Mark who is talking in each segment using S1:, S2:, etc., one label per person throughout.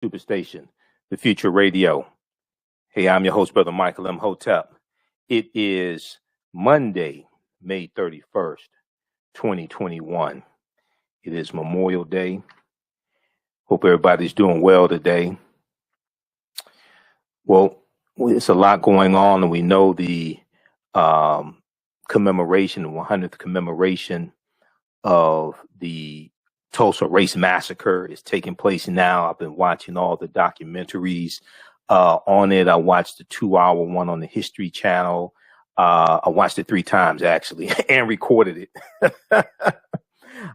S1: Superstation, the Future Radio. Hey, I'm your host, Brother Michael Imhotep. It is Monday, May 31st, 2021. It is Memorial Day. Hope everybody's doing well today. Well, it's a lot going on, and we know the commemoration, the 100th commemoration of the Tulsa Race Massacre is taking place now. I've been watching all the documentaries on it. I watched the 2-hour one on the History Channel. I watched it 3 times, actually, and recorded it.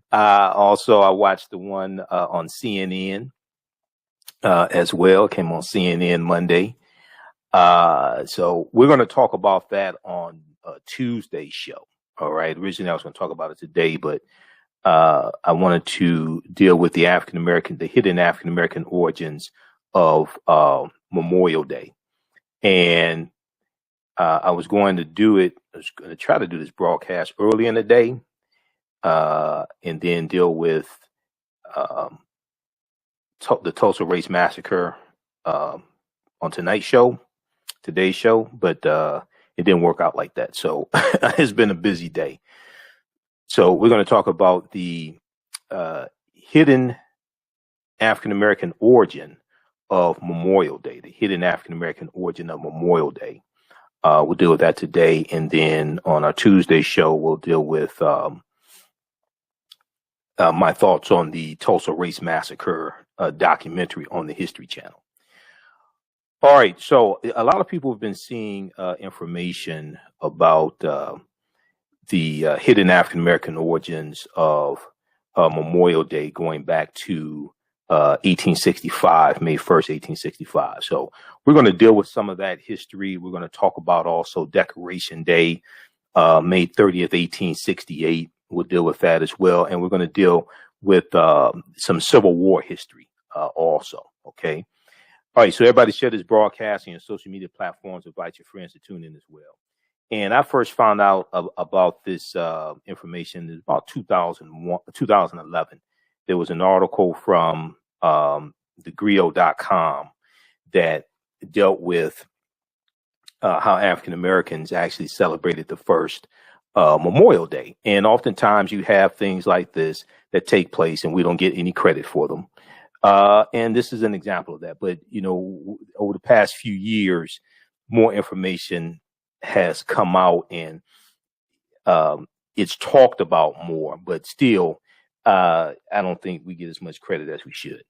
S1: Also, I watched the one on CNN as well. It came on CNN Monday. So we're going to talk about that on Tuesday's show. All right. Originally, I was going to talk about it today, but I wanted to deal with the hidden African American origins of Memorial Day. And I was going to do it. I was going to try to do this broadcast early in the day and then deal with the Tulsa Race Massacre on today's show, but it didn't work out like that. So it's been a busy day. So we're going to talk about the hidden African American origin of Memorial Day, the hidden African American origin of Memorial Day. We'll deal with that today. And then on our Tuesday show, we'll deal with my thoughts on the Tulsa Race Massacre documentary on the History Channel. All right. So a lot of people have been seeing information about the hidden African American origins of Memorial Day going back to 1865, May 1st, 1865. So we're going to deal with some of that history. We're going to talk about also Decoration Day, May 30th, 1868. We'll deal with that as well. And we're going to deal with some Civil War history also. Okay. All right. So everybody share this broadcast on your social media platforms. Invite your friends to tune in as well. And I first found out about this information in about 2011. There was an article from thegrio.com that dealt with how African Americans actually celebrated the first Memorial Day. And oftentimes you have things like this that take place and we don't get any credit for them. And this is an example of that. But, you know, over the past few years, more information has come out and it's talked about more, but still, I don't think we get as much credit as we should.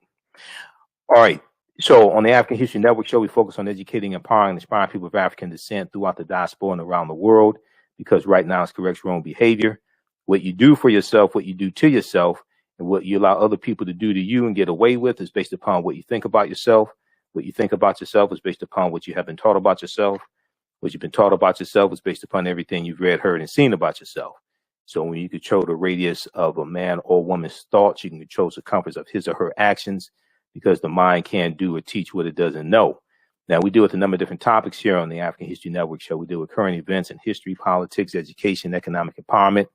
S1: All right. So on the African History Network show, we focus on educating, empowering, and inspiring people of African descent throughout the diaspora and around the world, because right now it's corrects wrong behavior. What you do for yourself, what you do to yourself, and what you allow other people to do to you and get away with is based upon what you think about yourself. What you think about yourself is based upon what you have been taught about yourself. What you've been taught about yourself is based upon everything you've read, heard, and seen about yourself. So when you control the radius of a man or woman's thoughts, you can control the circumference of his or her actions, because the mind can't do or teach what it doesn't know. Now, we deal with a number of different topics here on the African History Network show. We deal with current events in history, politics, education, economic empowerment,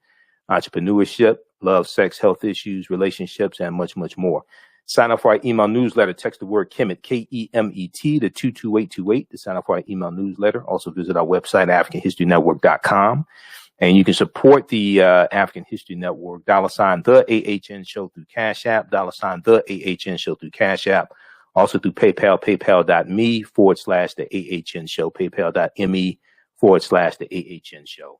S1: entrepreneurship, love, sex, health issues, relationships, and much, much more. Sign up for our email newsletter. Text the word Kemet, K-E-M-E-T, to 22828 to sign up for our email newsletter. Also visit our website, AfricanHistoryNetwork.com. And you can support the African History Network, $ the AHN show through Cash App, $ the AHN show through Cash App. Also through PayPal, paypal.me/the AHN show, paypal.me/the AHN show.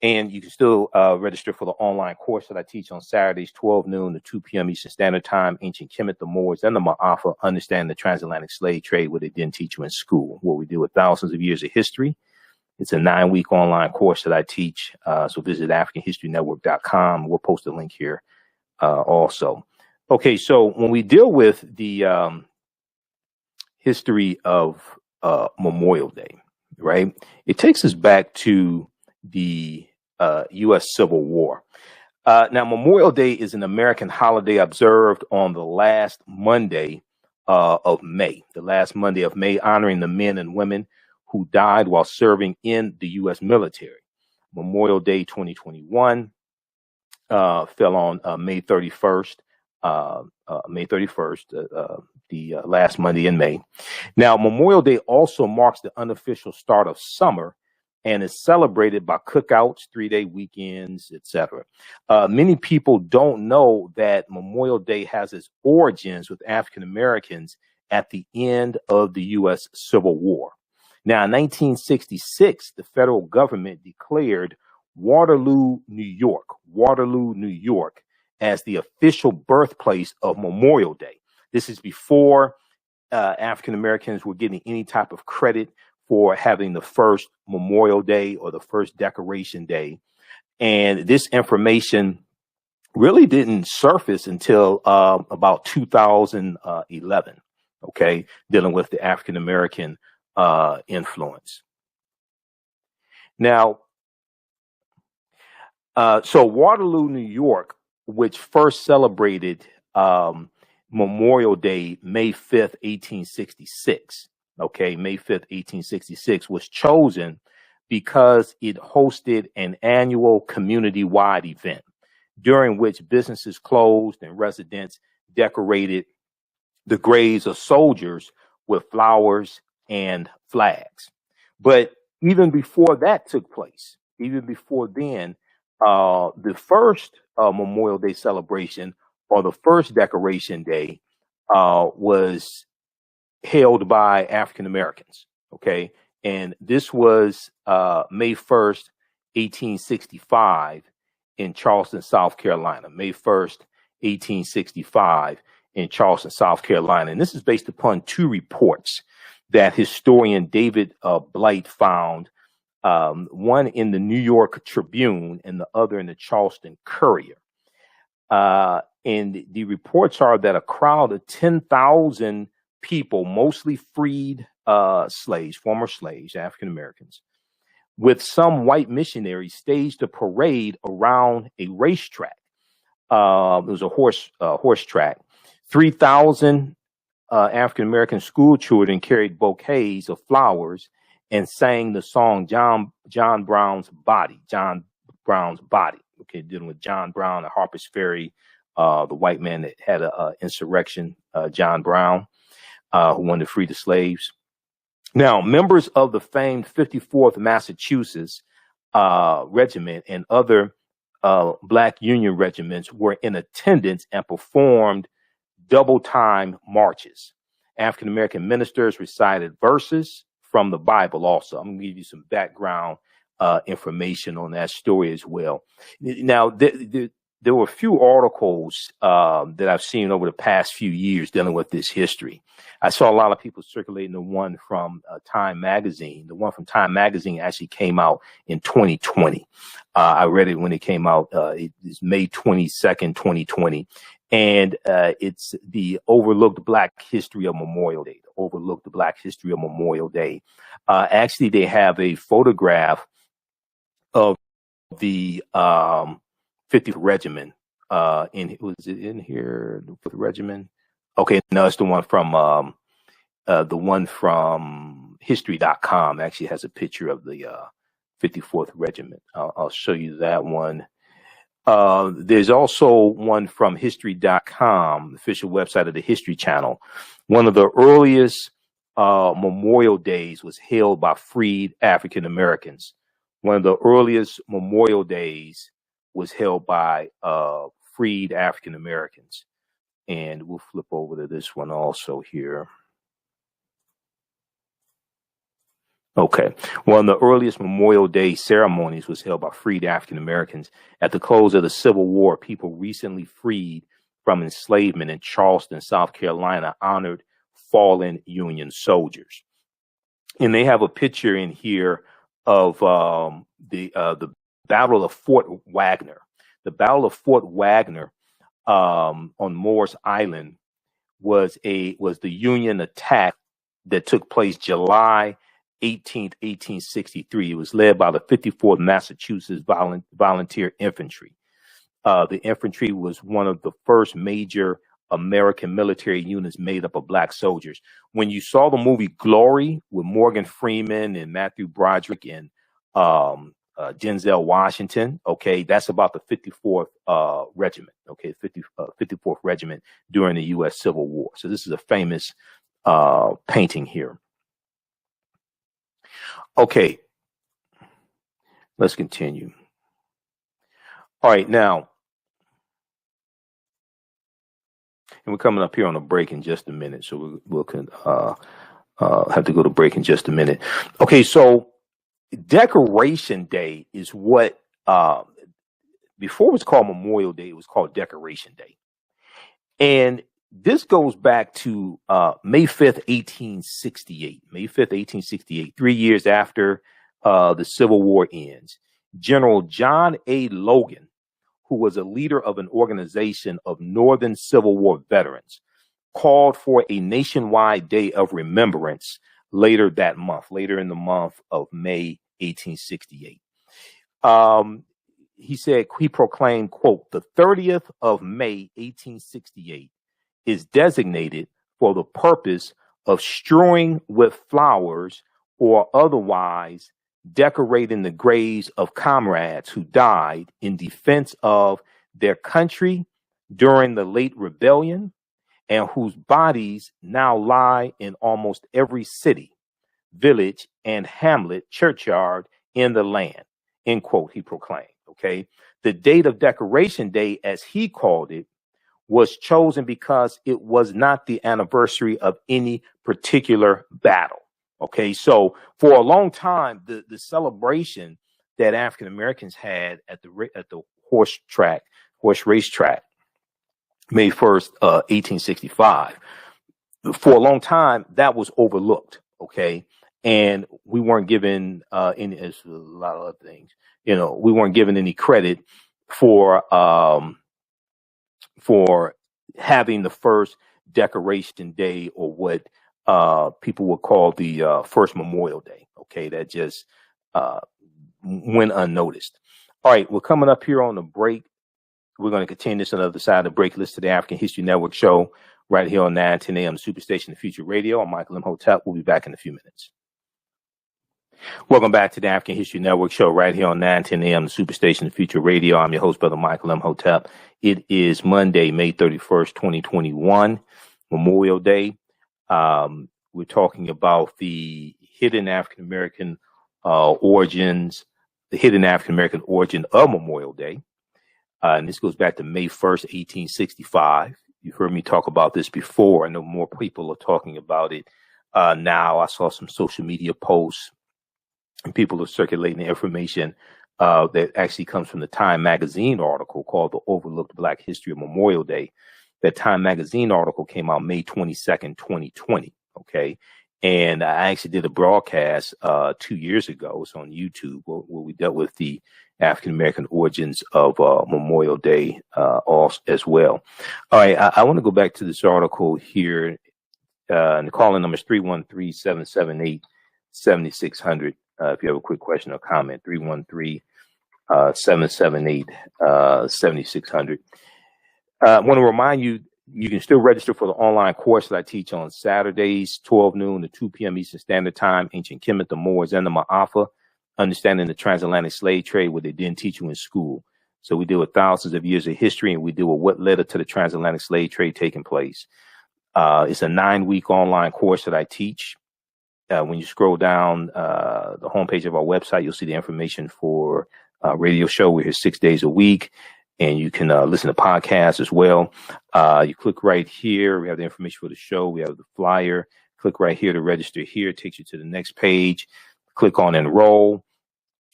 S1: And you can still register for the online course that I teach on Saturdays, 12 noon to 2 p.m. Eastern Standard Time, Ancient Kemet, the Moors, and the Ma'afa, Understanding the Transatlantic Slave Trade, what they didn't teach you in school, where we deal with thousands of years of history. It's a 9-week online course that I teach. So visit AfricanHistoryNetwork.com. We'll post a link here also. Okay, so when we deal with the history of Memorial Day, right, it takes us back to the U.S. Civil War. Now, Memorial Day is an American holiday observed on the last Monday of May, honoring the men and women who died while serving in the U.S. military. Memorial Day 2021 fell on May 31st, May 31st, the last Monday in May. Now, Memorial Day also marks the unofficial start of summer and is celebrated by cookouts, 3-day weekends, etc. Many people don't know that Memorial Day has its origins with African Americans at the end of the U.S. Civil War. Now, in 1966, the federal government declared Waterloo, New York, as the official birthplace of Memorial Day. This is before African Americans were getting any type of credit for having the first Memorial Day or the first Decoration Day. And this information really didn't surface until about 2011, okay, dealing with the African American influence. Now, so Waterloo, New York, which first celebrated Memorial Day, May 5th, 1866. Okay, May 5th, 1866 was chosen because it hosted an annual community-wide event during which businesses closed and residents decorated the graves of soldiers with flowers and flags. But even before that took place, even before then, the first Memorial Day celebration or the first Decoration Day was held by African Americans. Okay. And this was May 1st, 1865 in Charleston, South Carolina. May 1st, 1865 in Charleston, South Carolina. And this is based upon two reports that historian David Blight found, one in the New York Tribune and the other in the Charleston Courier. And the reports are that a crowd of 10,000 people, mostly freed slaves, former slaves, African Americans, with some white missionaries, staged a parade around a racetrack. It was a horse track. 3,000 African American school children carried bouquets of flowers and sang the song John Brown's Body. Okay, dealing with John Brown at Harper's Ferry, the white man that had an insurrection, John Brown, who wanted to free the slaves. Now, members of the famed 54th Massachusetts Regiment and other Black Union regiments were in attendance and performed double-time marches. African American ministers recited verses from the Bible also. I'm going to give you some background information on that story as well. Now, there were a few articles that I've seen over the past few years dealing with this history. I saw a lot of people circulating the one from Time Magazine. The one from Time Magazine actually came out in 2020. I read it when it came out. It's May 22nd, 2020. And it's the Overlooked Black History of Memorial Day. The Overlooked Black History of Memorial Day. Actually, they have a photograph of the 50th Regiment. Was it in here? The 50th Regiment? Okay, no, it's the one from history.com. Actually has a picture of the 54th Regiment. I'll show you that one. There's also one from history.com, the official website of the History Channel. One of the earliest Memorial Days was held by freed African Americans. One of the earliest Memorial Days was held by freed African Americans. And we'll flip over to this one also here. Okay. One of the earliest Memorial Day ceremonies was held by freed African Americans. At the close of the Civil War, people recently freed from enslavement in Charleston, South Carolina, honored fallen Union soldiers. And they have a picture in here of the Battle of Fort Wagner. The Battle of Fort Wagner on Morris Island was the Union attack that took place July 18th, 1863. It was led by the 54th Massachusetts Volunteer Infantry. The infantry was one of the first major American military units made up of Black soldiers. When you saw the movie Glory with Morgan Freeman and Matthew Broderick and Denzel Washington. Okay, that's about the 54th Regiment. Okay, 54th Regiment during the U.S. Civil War. So this is a famous painting here. Okay, let's continue. All right, now, and we're coming up here on a break in just a minute, so we'll have to go to break in just a minute. Okay, so Decoration Day is what, before it was called Memorial Day, it was called Decoration Day. And this goes back to May 5th, 1868. May 5th, 1868, 3 years after the Civil War ends. General John A. Logan, who was a leader of an organization of Northern Civil War veterans, called for a nationwide day of remembrance later in the month of May 1868. He proclaimed, quote, the 30th of May, 1868 is designated for the purpose of strewing with flowers or otherwise decorating the graves of comrades who died in defense of their country during the late rebellion and whose bodies now lie in almost every city, village, and hamlet churchyard in the land, end quote, he proclaimed. Okay. The date of Decoration Day, as he called it, was chosen because it was not the anniversary of any particular battle. Okay. So for a long time, the celebration that African Americans had at the horse race track, May 1st, 1865, for a long time, that was overlooked. Okay. And we weren't given any, as a lot of other things, we weren't given any credit for having the first Decoration Day, or what people would call the first Memorial Day. Okay. That just went unnoticed. All right. We're coming up here on the break. We're going to continue this on the other side of the break. Listen to the African History Network show right here on 910 AM Superstation, the Future Radio. I'm Michael Imhotep. We'll be back in a few minutes. Welcome back to the African History Network show right here on 910 AM, the Superstation, the Future Radio. I'm your host, Brother Michael Imhotep. It is Monday, May 31st, 2021, Memorial Day. We're talking about the hidden African American origins, the hidden African American origin of Memorial Day. And this goes back to May 1st, 1865. You've heard me talk about this before. I know more people are talking about it now. I saw some social media posts, and people are circulating the information that actually comes from the Time magazine article called The Overlooked Black History of Memorial Day. That Time magazine article came out May 22nd, 2020. Okay. And I actually did a broadcast 2 years ago. It's on YouTube where we dealt with the African American origins of Memorial Day also as well. All right. I want to go back to this article here. And the call-in number is 313-778-7600. If you have a quick question or comment, 313-778-7600. I want to remind you, you can still register for the online course that I teach on Saturdays, 12 noon to 2 p.m. Eastern Standard Time, Ancient Kemet, the Moors, and the Ma'afa, Understanding the Transatlantic Slave Trade, what they didn't teach you in school. So we deal with thousands of years of history, and we deal with what led to the transatlantic slave trade taking place. It's a 9-week online course that I teach. When you scroll down the homepage of our website, you'll see the information for radio show. We're here 6 days a week, and you can listen to podcasts as well. You click right here. We have the information for the show. We have the flyer. Click right here to register here. It takes you to the next page. Click on enroll.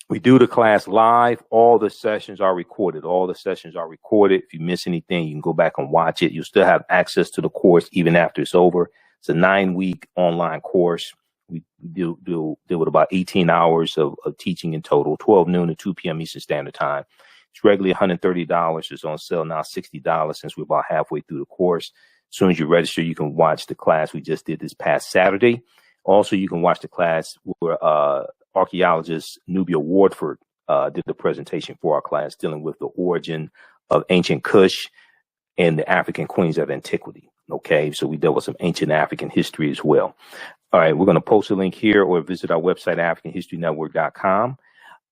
S1: We do the class live. All the sessions are recorded. If you miss anything, you can go back and watch it. You'll still have access to the course even after it's over. It's a 9-week online course. We deal with about 18 hours of teaching in total, 12 noon to 2 p.m. Eastern Standard Time. It's regularly $130. It's on sale now, $60 since we're about halfway through the course. As soon as you register, you can watch the class we just did this past Saturday. Also, you can watch the class where archaeologist Nubia Wardford did the presentation for our class dealing with the origin of ancient Kush and the African queens of antiquity. Okay, so we dealt with some ancient African history as well. All right, we're going to post a link here or visit our website, AfricanHistoryNetwork.com.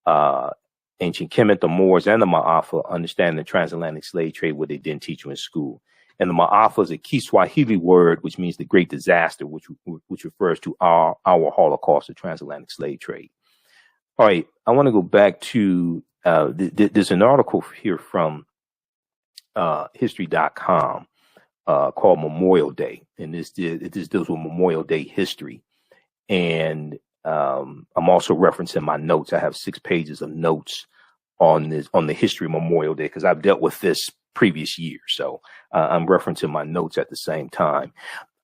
S1: ancient Kemet, the Moors, and the Ma'afa understand the transatlantic slave trade, what they didn't teach you in school. And the Ma'afa is a Kiswahili word, which means the great disaster, which refers to our Holocaust, the transatlantic slave trade. All right, I want to go back to, there's an article here from history.com called Memorial Day. And this deals with Memorial Day history. And I'm also referencing my notes. I have 6 pages of notes on the history of Memorial Day, because I've dealt with this previous year. So I'm referencing my notes at the same time.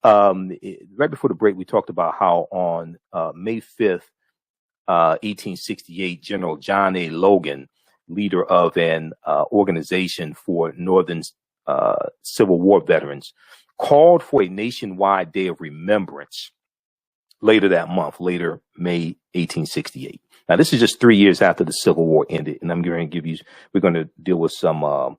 S1: Right before the break, we talked about how on May 5th, 1868, General John A. Logan, leader of an organization for Northern Civil War veterans, called for a nationwide day of remembrance later that month, later May 1868. Now, this is just 3 years after the Civil War ended, and I'm going to give you, we're going to deal with some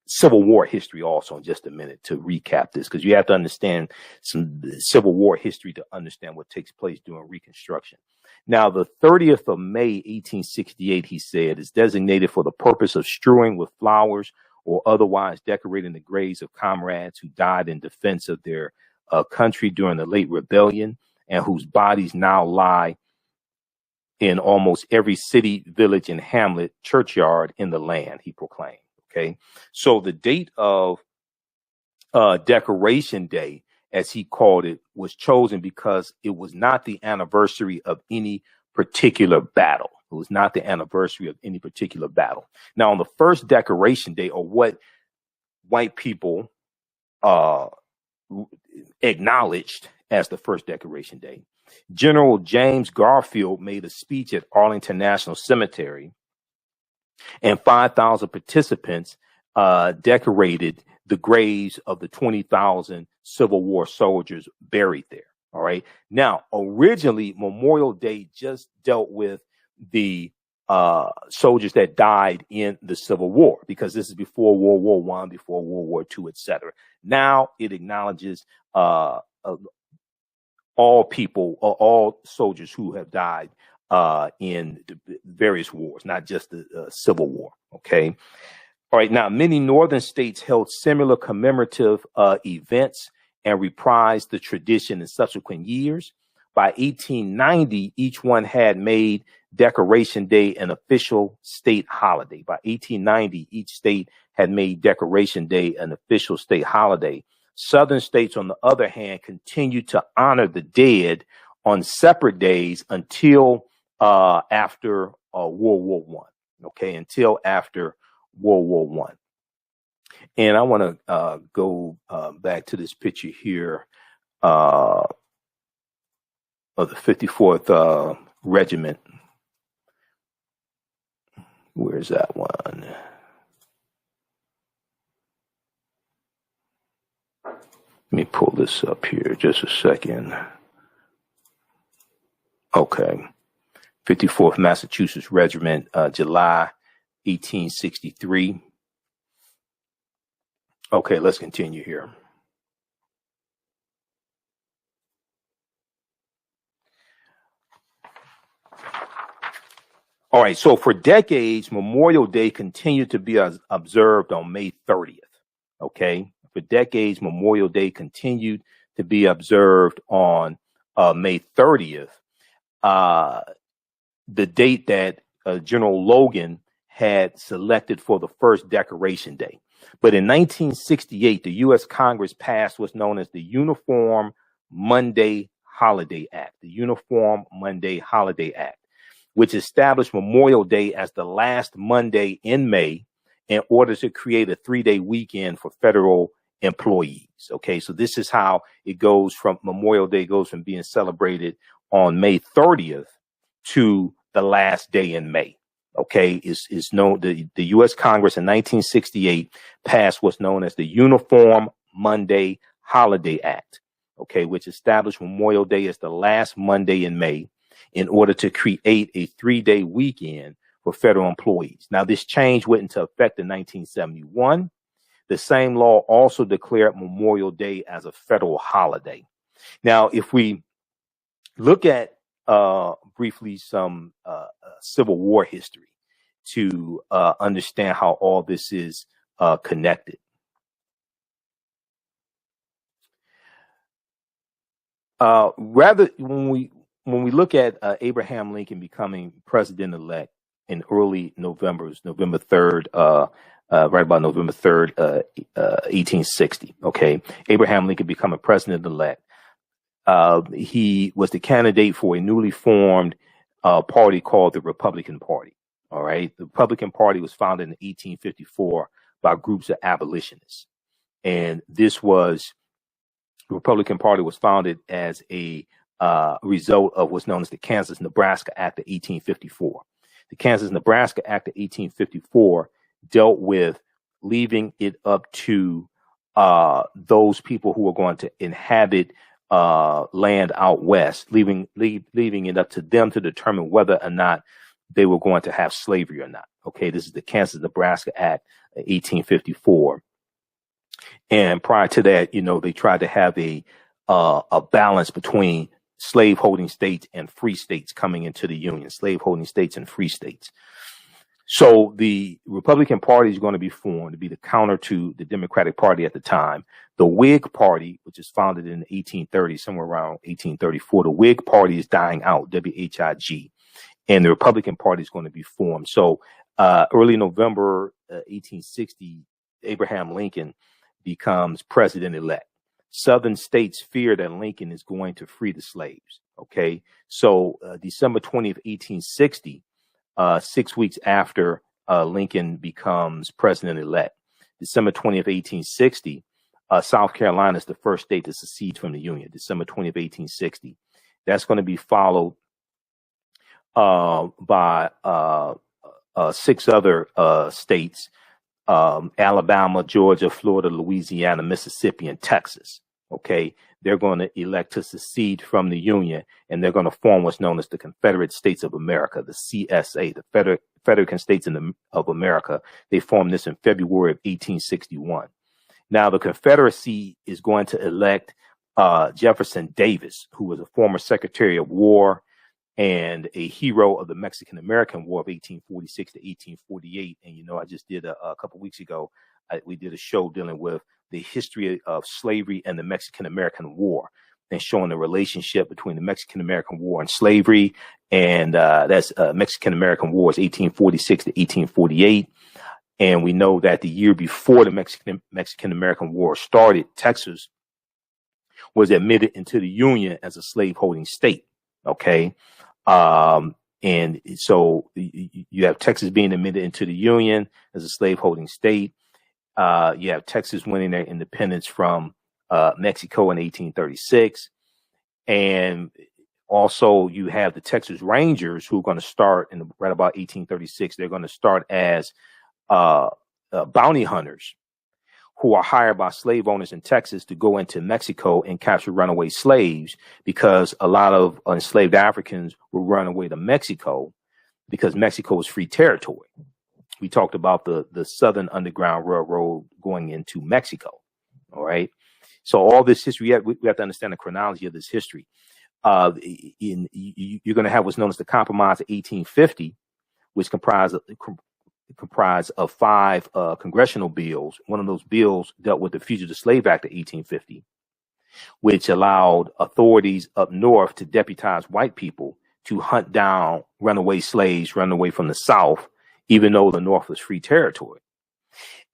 S1: Civil War history also in just a minute to recap this, because you have to understand some Civil War history to understand what takes place during Reconstruction. Now, the 30th of May, 1868, he said, is designated for the purpose of strewing with flowers or otherwise decorating the graves of comrades who died in defense of their country during the late rebellion, and whose bodies now lie in almost every city, village, and hamlet, churchyard in the land, he proclaimed. Okay, so the date of Decoration Day, as he called it, was chosen because it was not the anniversary of any particular battle. It was not the anniversary of any particular battle. Now, on the first Decoration Day, or what white people acknowledged as the first Decoration Day, General James Garfield made a speech at Arlington National Cemetery, and 5,000 participants decorated the graves of the 20,000 Civil War soldiers buried there. All right. Now, originally, Memorial Day just dealt with the soldiers that died in the Civil War, because this is before World War I, before World War II, etc. Now it acknowledges all people, all soldiers who have died in the various wars, not just the Civil War. Okay. All right. Now, many northern states held similar commemorative events and reprised the tradition in subsequent years. By 1890, each one had made Decoration Day an official state holiday. By 1890, each state had made Decoration Day an official state holiday. Southern states, on the other hand, continued to honor the dead on separate days until after World War I. Okay, until after World War I. And I want to go back to this picture here of the 54th Regiment. Where's that one? Let me pull this up here just a second. Okay. 54th Massachusetts Regiment, July 1863. Okay, let's continue here. All right, so for decades, Memorial Day continued to be observed on May 30th. Okay, for decades, Memorial Day continued to be observed on May 30th, the date that General Logan had selected for the first Decoration Day. But in 1968, the U.S. Congress passed what's known as the Uniform Monday Holiday Act, the Uniform Monday Holiday Act, which established Memorial Day as the last Monday in May in order to create a 3-day weekend for federal employees. Okay, so this is how it goes from Memorial Day goes from being celebrated on May 30th to the last day in May. Okay, is known the U.S. Congress in 1968 passed what's known as the Uniform Monday Holiday Act. Okay, which established Memorial Day as the last Monday in May in order to create a 3-day weekend for federal employees. Now, this change went into effect in 1971. The same law also declared Memorial Day as a federal holiday. Now, if we look at briefly some Civil War history to understand how all this is connected. Rather, when we look at Abraham Lincoln becoming president-elect in early November, November 3rd, right about November 3rd, 1860. Okay, Abraham Lincoln becoming president-elect. He was the candidate for a newly formed party called the Republican Party. All right, the Republican Party was founded in 1854 by groups of abolitionists, and this was. The Republican Party was founded as a result of what's known as the Kansas-Nebraska Act of 1854. The Kansas-Nebraska Act of 1854 dealt with leaving it up to those people who were going to inhabit land out west, leaving it up to them to determine whether or not they were going to have slavery or not. Okay, this is the Kansas-Nebraska Act of 1854. And prior to that, they tried to have a balance between slaveholding states and free states coming into the Union, slaveholding states and free states. So the Republican Party is going to be formed to be the counter to the Democratic Party at the time. The Whig Party, which is founded in 1830, somewhere around 1834, the Whig Party is dying out, WHIG, and the Republican Party is going to be formed. So early November 1860, Abraham Lincoln becomes president-elect. Southern states fear that Lincoln is going to free the slaves. Okay, so December 20th, 1860, 6 weeks after Lincoln becomes president-elect, December 20th, 1860, South Carolina is the first state to secede from the Union. December 20th, 1860. That's going to be followed by 6 other states. Alabama, Georgia, Florida, Louisiana, Mississippi, and Texas. Okay, they're going to elect to secede from the Union, and they're going to form what's known as the Confederate States of America, the CSA, the Federal States of America. They formed this in February of 1861. Now, the Confederacy is going to elect Jefferson Davis, who was a former Secretary of War and a hero of the Mexican-American War of 1846 to 1848. And, I just did a couple weeks ago, we did a show dealing with the history of slavery and the Mexican-American War and showing the relationship between the Mexican-American War and slavery. And that's Mexican-American War is 1846 to 1848. And we know that the year before the Mexican-American War started, Texas was admitted into the Union as a slaveholding state. Okay. And so you have Texas being admitted into the Union as a slaveholding state. You have Texas winning their independence from Mexico in 1836. And also you have the Texas Rangers, who are going to start right about 1836. They're going to start as bounty hunters who are hired by slave owners in Texas to go into Mexico and capture runaway slaves, because a lot of enslaved Africans will run away to Mexico because Mexico is free territory. We talked about the Southern Underground Railroad going into Mexico. All right. So all this history, we have to understand the chronology of this history. You're going to have what's known as the Compromise of 1850, which comprised of 5 congressional bills. One of those bills dealt with the Fugitive Slave Act of 1850, which allowed authorities up north to deputize white people to hunt down runaway slaves run away from the South, even though the North was free territory.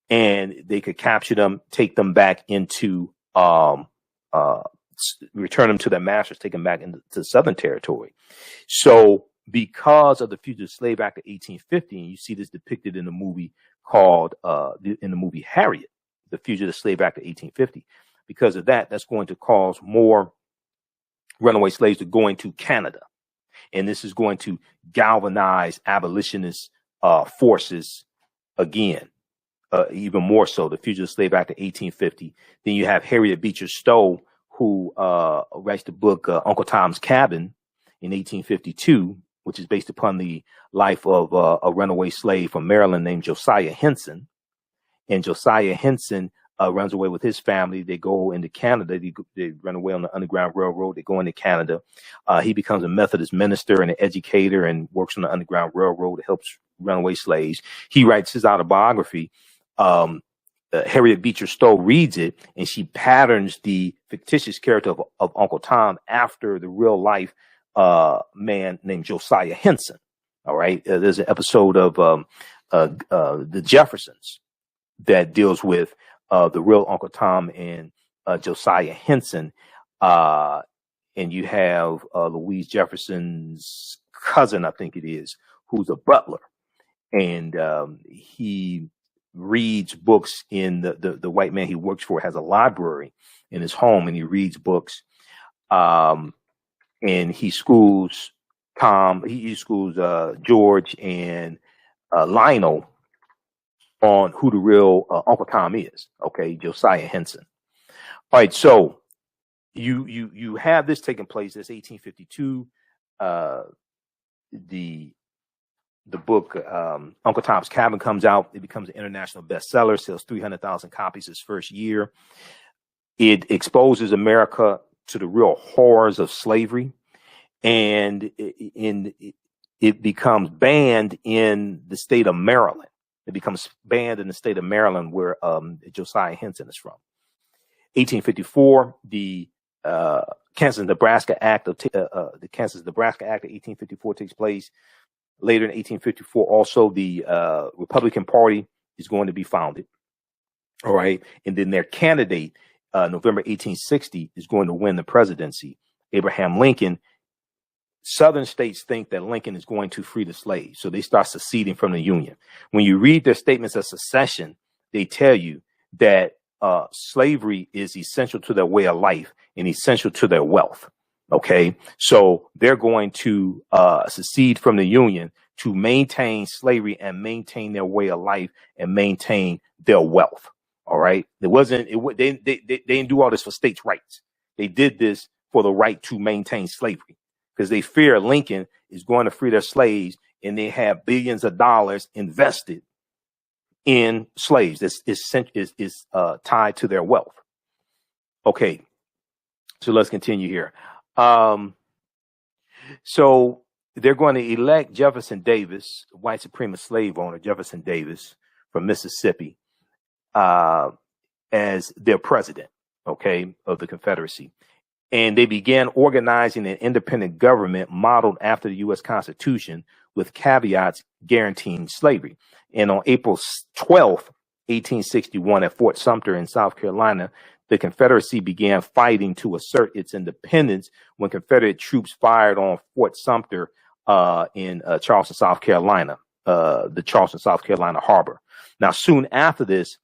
S1: And they could capture them, take them back into, return them to their masters, take them back into the Southern territory. So because of the Fugitive Slave Act of 1850, and you see this depicted in the movie in the movie Harriet, the Fugitive Slave Act of 1850. Because of that, that's going to cause more runaway slaves to go into Canada. And this is going to galvanize abolitionist forces again, even more so, the Fugitive Slave Act of 1850. Then you have Harriet Beecher Stowe, who writes the book Uncle Tom's Cabin in 1852, which is based upon the life of a runaway slave from Maryland named Josiah Henson. And Josiah Henson runs away with his family. They go into Canada. They run away on the Underground Railroad. They go into Canada. He becomes a Methodist minister and an educator and works on the Underground Railroad. Helps runaway slaves. He writes his autobiography. Harriet Beecher Stowe reads it, and she patterns the fictitious character of Uncle Tom after the real life man named Josiah Henson. All right. There's an episode of The Jeffersons that deals with the real Uncle Tom and Josiah Henson. And you have Louise Jefferson's cousin, I think it is, who's a butler. And he reads books in the white man he works for has a library in his home, and he reads books. And he schools George and Lionel on who the real Uncle Tom is. Okay, Josiah Henson. All right, so you have this taking place. That's 1852. The book Uncle Tom's Cabin comes out. It becomes an international bestseller. Sells 300,000 copies its first year. It exposes America to the real horrors of slavery, and it becomes banned in the state of Maryland. It becomes banned in the state of Maryland, where Josiah Henson is from. 1854, the Kansas-Nebraska Act of 1854 takes place. Later in 1854, also the Republican Party is going to be founded. All right, and then their candidate, November 1860, is going to win the presidency, Abraham Lincoln. Southern states think that Lincoln is going to free the slaves, so they start seceding from the Union. When you read their statements of secession, they tell you that slavery is essential to their way of life and essential to their wealth. Okay, so they're going to secede from the Union to maintain slavery and maintain their way of life and maintain their wealth. All right, they didn't do all this for states' rights. They did this for the right to maintain slavery, because they fear Lincoln is going to free their slaves, and they have billions of dollars invested in slaves. This is tied to their wealth. Okay, so let's continue here. So they're going to elect Jefferson Davis, white supremacist slave owner Jefferson Davis from Mississippi, as their president, okay, of the Confederacy. And they began organizing an independent government modeled after the U.S. Constitution, with caveats guaranteeing slavery. And on April 12th, 1861, at Fort Sumter in South Carolina, the Confederacy began fighting to assert its independence when Confederate troops fired on Fort Sumter in Charleston, South Carolina, the Charleston, South Carolina harbor. Now, soon after this,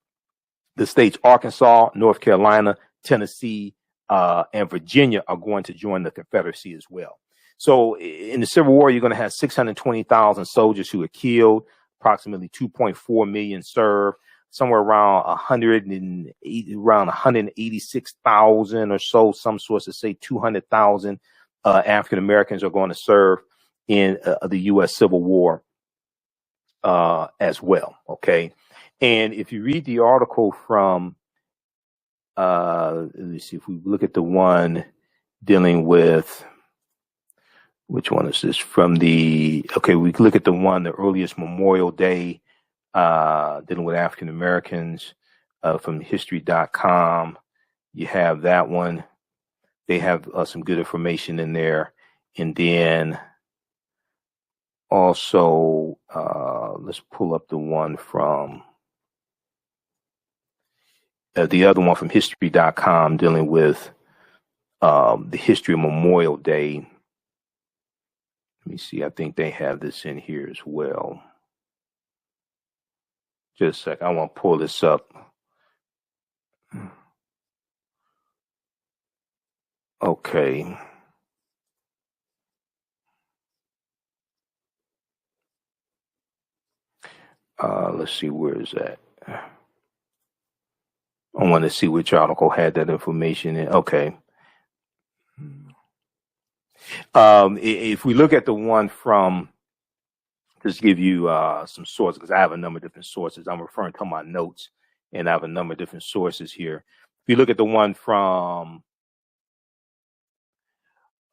S1: the states Arkansas, North Carolina, Tennessee, and Virginia are going to join the Confederacy as well. So in the Civil War, you're going to have 620,000 soldiers who are killed, approximately 2.4 million served. Somewhere around 186,000 or so. Some sources say 200,000 African Americans are going to serve in the U.S. Civil War as well. Okay, and if you read the article from, let me see, if we look at the one dealing with, which one is this? From the, okay, we look at the one, the earliest Memorial Day, dealing with African Americans, from history.com. You have that one. They have some good information in there. And then also, let's pull up the one from the other one from history.com dealing with the history of Memorial Day. Let me see. I think they have this in here as well. Just a second. I want to pull this up. Okay. Let's see. Where is that? I want to see which article had that information in. Okay. If we look at the one from, just give you some sources, because I have a number of different sources. I'm referring to my notes and I have a number of different sources here. If you look at the one from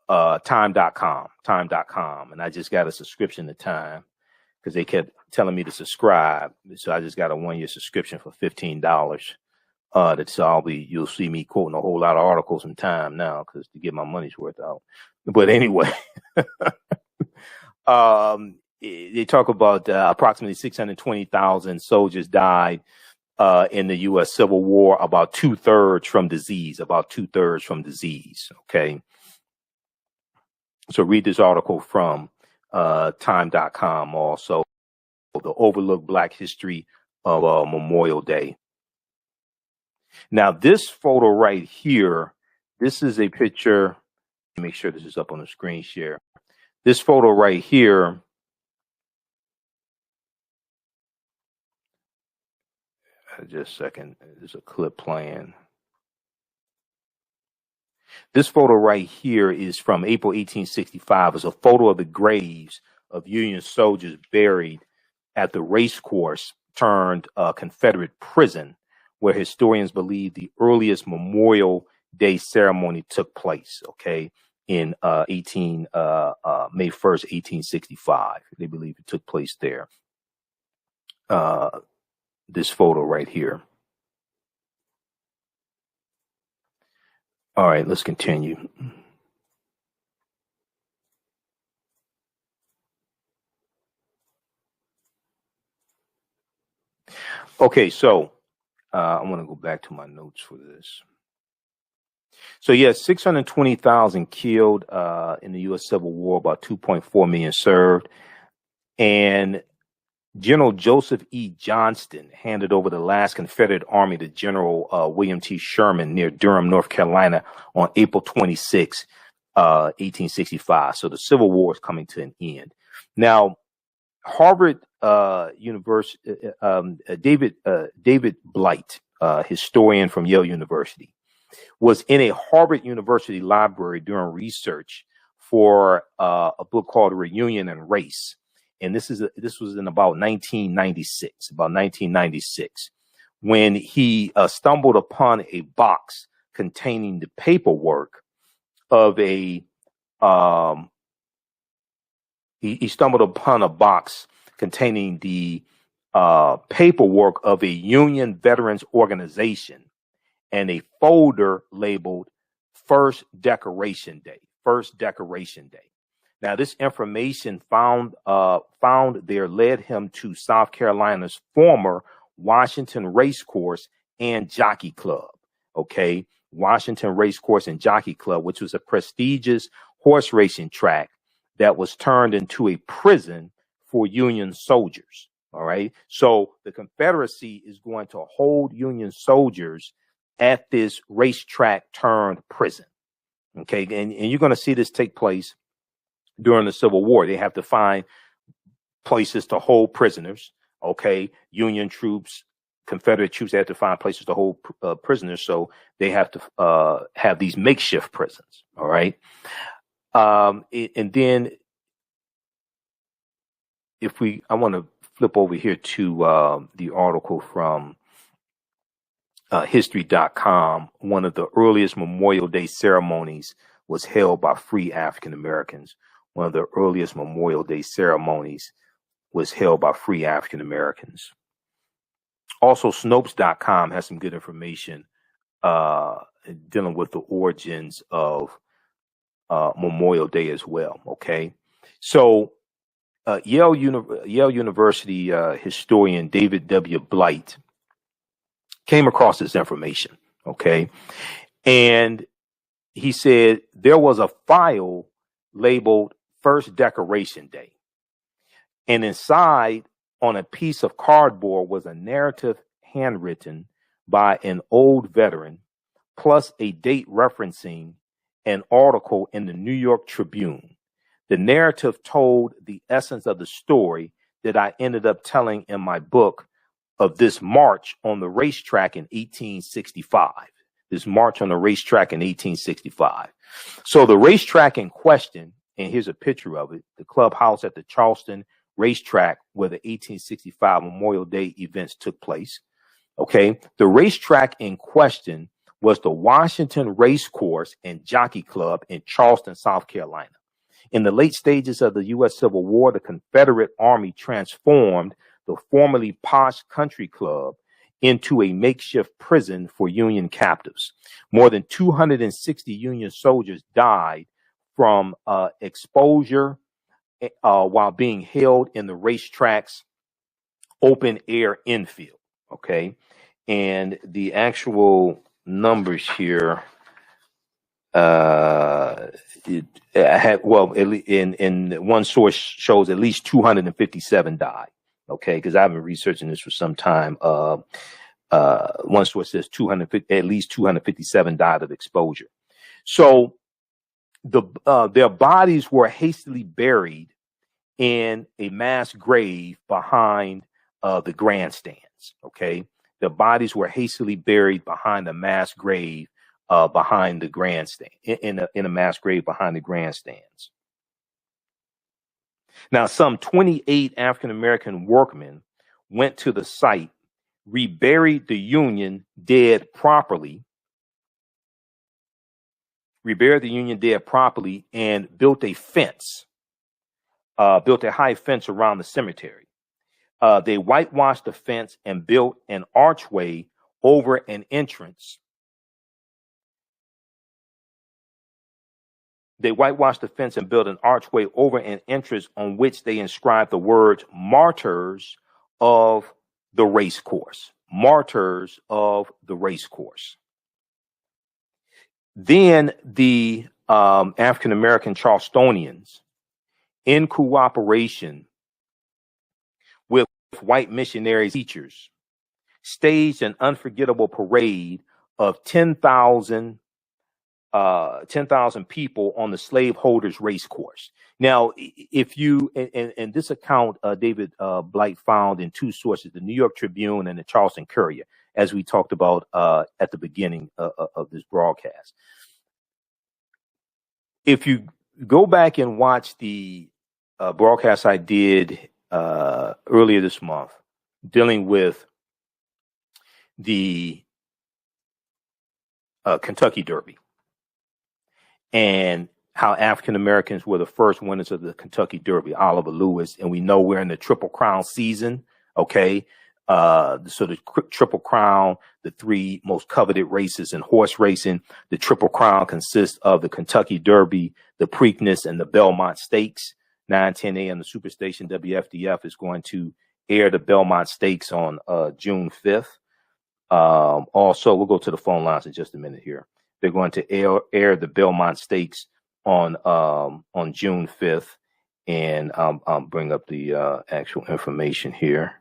S1: time.com, and I just got a subscription to Time because they kept telling me to subscribe. So I just got a 1-year subscription for $15. So you'll see me quoting a whole lot of articles in Time now because to get my money's worth out. But anyway, they talk about approximately 620,000 soldiers died in the U.S. Civil War, about 2/3 from disease, Okay. So read this article from time.com also, the overlooked Black history of Memorial Day. Now, this photo right here, this is a picture. Make sure this is up on the screen share. This photo right here, just a second, there's a clip playing. This photo right here is from April 1865. It's a photo of the graves of Union soldiers buried at the race course turned Confederate prison, where historians believe the earliest Memorial Day ceremony took place, okay, in May 1st, 1865. They believe it took place there. This photo right here. All right, let's continue. Okay, so I want to go back to my notes for this. So, yes, 620,000 killed in the U.S. Civil War, about 2.4 million served. And General Joseph E. Johnston handed over the last Confederate Army to General William T. Sherman near Durham, North Carolina on April 26, 1865. So the Civil War is coming to an end. Now, Harvard University, David Blight, historian from Yale University, was in a Harvard University library doing research for a book called Reunion and Race. And this was in about 1996, when he stumbled upon a box containing the paperwork of he stumbled upon a box containing the paperwork of a Union Veterans organization and a folder labeled First Decoration Day. Now, this information found there led him to South Carolina's former Washington Racecourse and Jockey Club. Okay, Washington Racecourse and Jockey Club, which was a prestigious horse racing track that was turned into a prison for Union soldiers. All right, so the Confederacy is going to hold Union soldiers at this racetrack turned prison. Okay, and you're going to see this take place during the Civil War. They have to find places to hold prisoners. Okay, Union troops, Confederate troops, they have to find places to hold prisoners. So they have to have these makeshift prisons. All right. And then I want to flip over here to the article from history.com. One of the earliest Memorial Day ceremonies was held by free African Americans. Also, Snopes.com has some good information dealing with the origins of Memorial Day as well. Okay, so Yale University historian David W. Blight came across this information. Okay, and he said there was a file labeled First Decoration Day, and inside on a piece of cardboard was a narrative handwritten by an old veteran, plus a date referencing an article in the New York Tribune. The narrative told the essence of the story that I ended up telling in my book of this march on the racetrack in 1865. So the racetrack in question, and here's a picture of it, the clubhouse at the Charleston racetrack where the 1865 Memorial Day events took place. Okay. The racetrack in question was the Washington Race Course and Jockey Club in Charleston, South Carolina. In the late stages of the U.S. Civil War, the Confederate Army transformed the formerly posh country club into a makeshift prison for Union captives. More than 260 Union soldiers died from exposure while being held in the racetrack's open air infield. Okay. And the actual numbers here, in one source shows at least 257 died. Okay. Because I've been researching this for some time. One source says at least 257 died of exposure. So their bodies were hastily buried in a mass grave behind the grandstands. Okay. The bodies were hastily buried behind a mass grave behind the grandstand, in a mass grave behind the grandstands. Now, some 28 African-American workmen went to the site, reburied the Union dead properly, and built a fence, built a high fence around the cemetery. They whitewashed the fence and built an archway over an entrance. They whitewashed the fence and built an archway over an entrance on which they inscribed the words "Martyrs of the Race Course." Martyrs of the Race Course. Then the African-American Charlestonians, in cooperation with white missionaries, teachers, staged an unforgettable parade of 10,000 people on the slaveholders' race course. Now, if you, and this account, David Blight found in two sources, the New York Tribune and the Charleston Courier, as we talked about at the beginning of this broadcast. If you go back and watch the broadcast I did earlier this month, dealing with the Kentucky Derby, and how African Americans were the first winners of the Kentucky Derby, Oliver Lewis, and we know we're in the Triple Crown season. Okay. So the Triple Crown, the three most coveted races in horse racing, the Triple Crown consists of the Kentucky Derby, the Preakness, and the Belmont Stakes. 9:10 a.m. the Superstation WFDF is going to air the Belmont Stakes on June 5th. Also, we'll go to the phone lines in just a minute here. They're going to air the Belmont Stakes on June 5th, and I'll bring up the actual information here.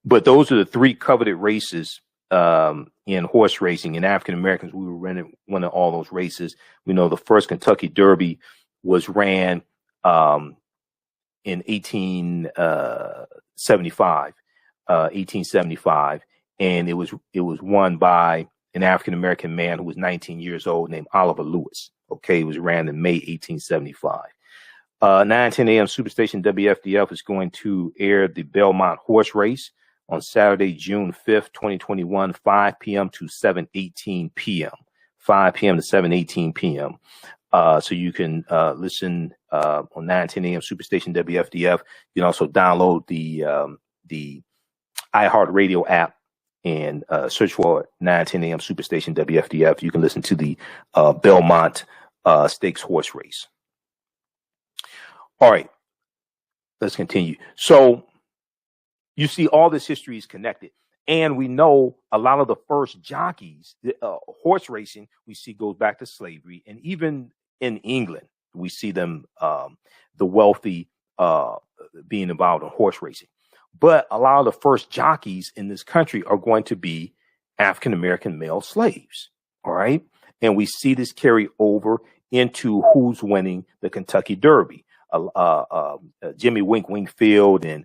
S1: But those are the three coveted races in horse racing. And African Americans, we were winning all those races. We know the first Kentucky Derby was ran in 1875, and it was won by an African American man who was 19 years old named Oliver Lewis. Okay, it was ran in May 1875. 9:10 a.m. Superstation WFDF is going to air the Belmont horse race on Saturday, June 5th, 2021, 5 p.m. to 7:18 p.m. 5 p.m. to 7:18 p.m. So you can listen on 9:10 a.m. Superstation WFDF. You can also download the iHeartRadio app and search for 9:10 a.m. Superstation WFDF. You can listen to the Belmont Stakes horse race. All right, let's continue. So you see, all this history is connected. And we know a lot of the first jockeys, horse racing, we see goes back to slavery. And even in England, we see them, the wealthy, being involved in horse racing. But a lot of the first jockeys in this country are going to be African-American male slaves. All right. And we see this carry over into who's winning the Kentucky Derby. Jimmy Wingfield and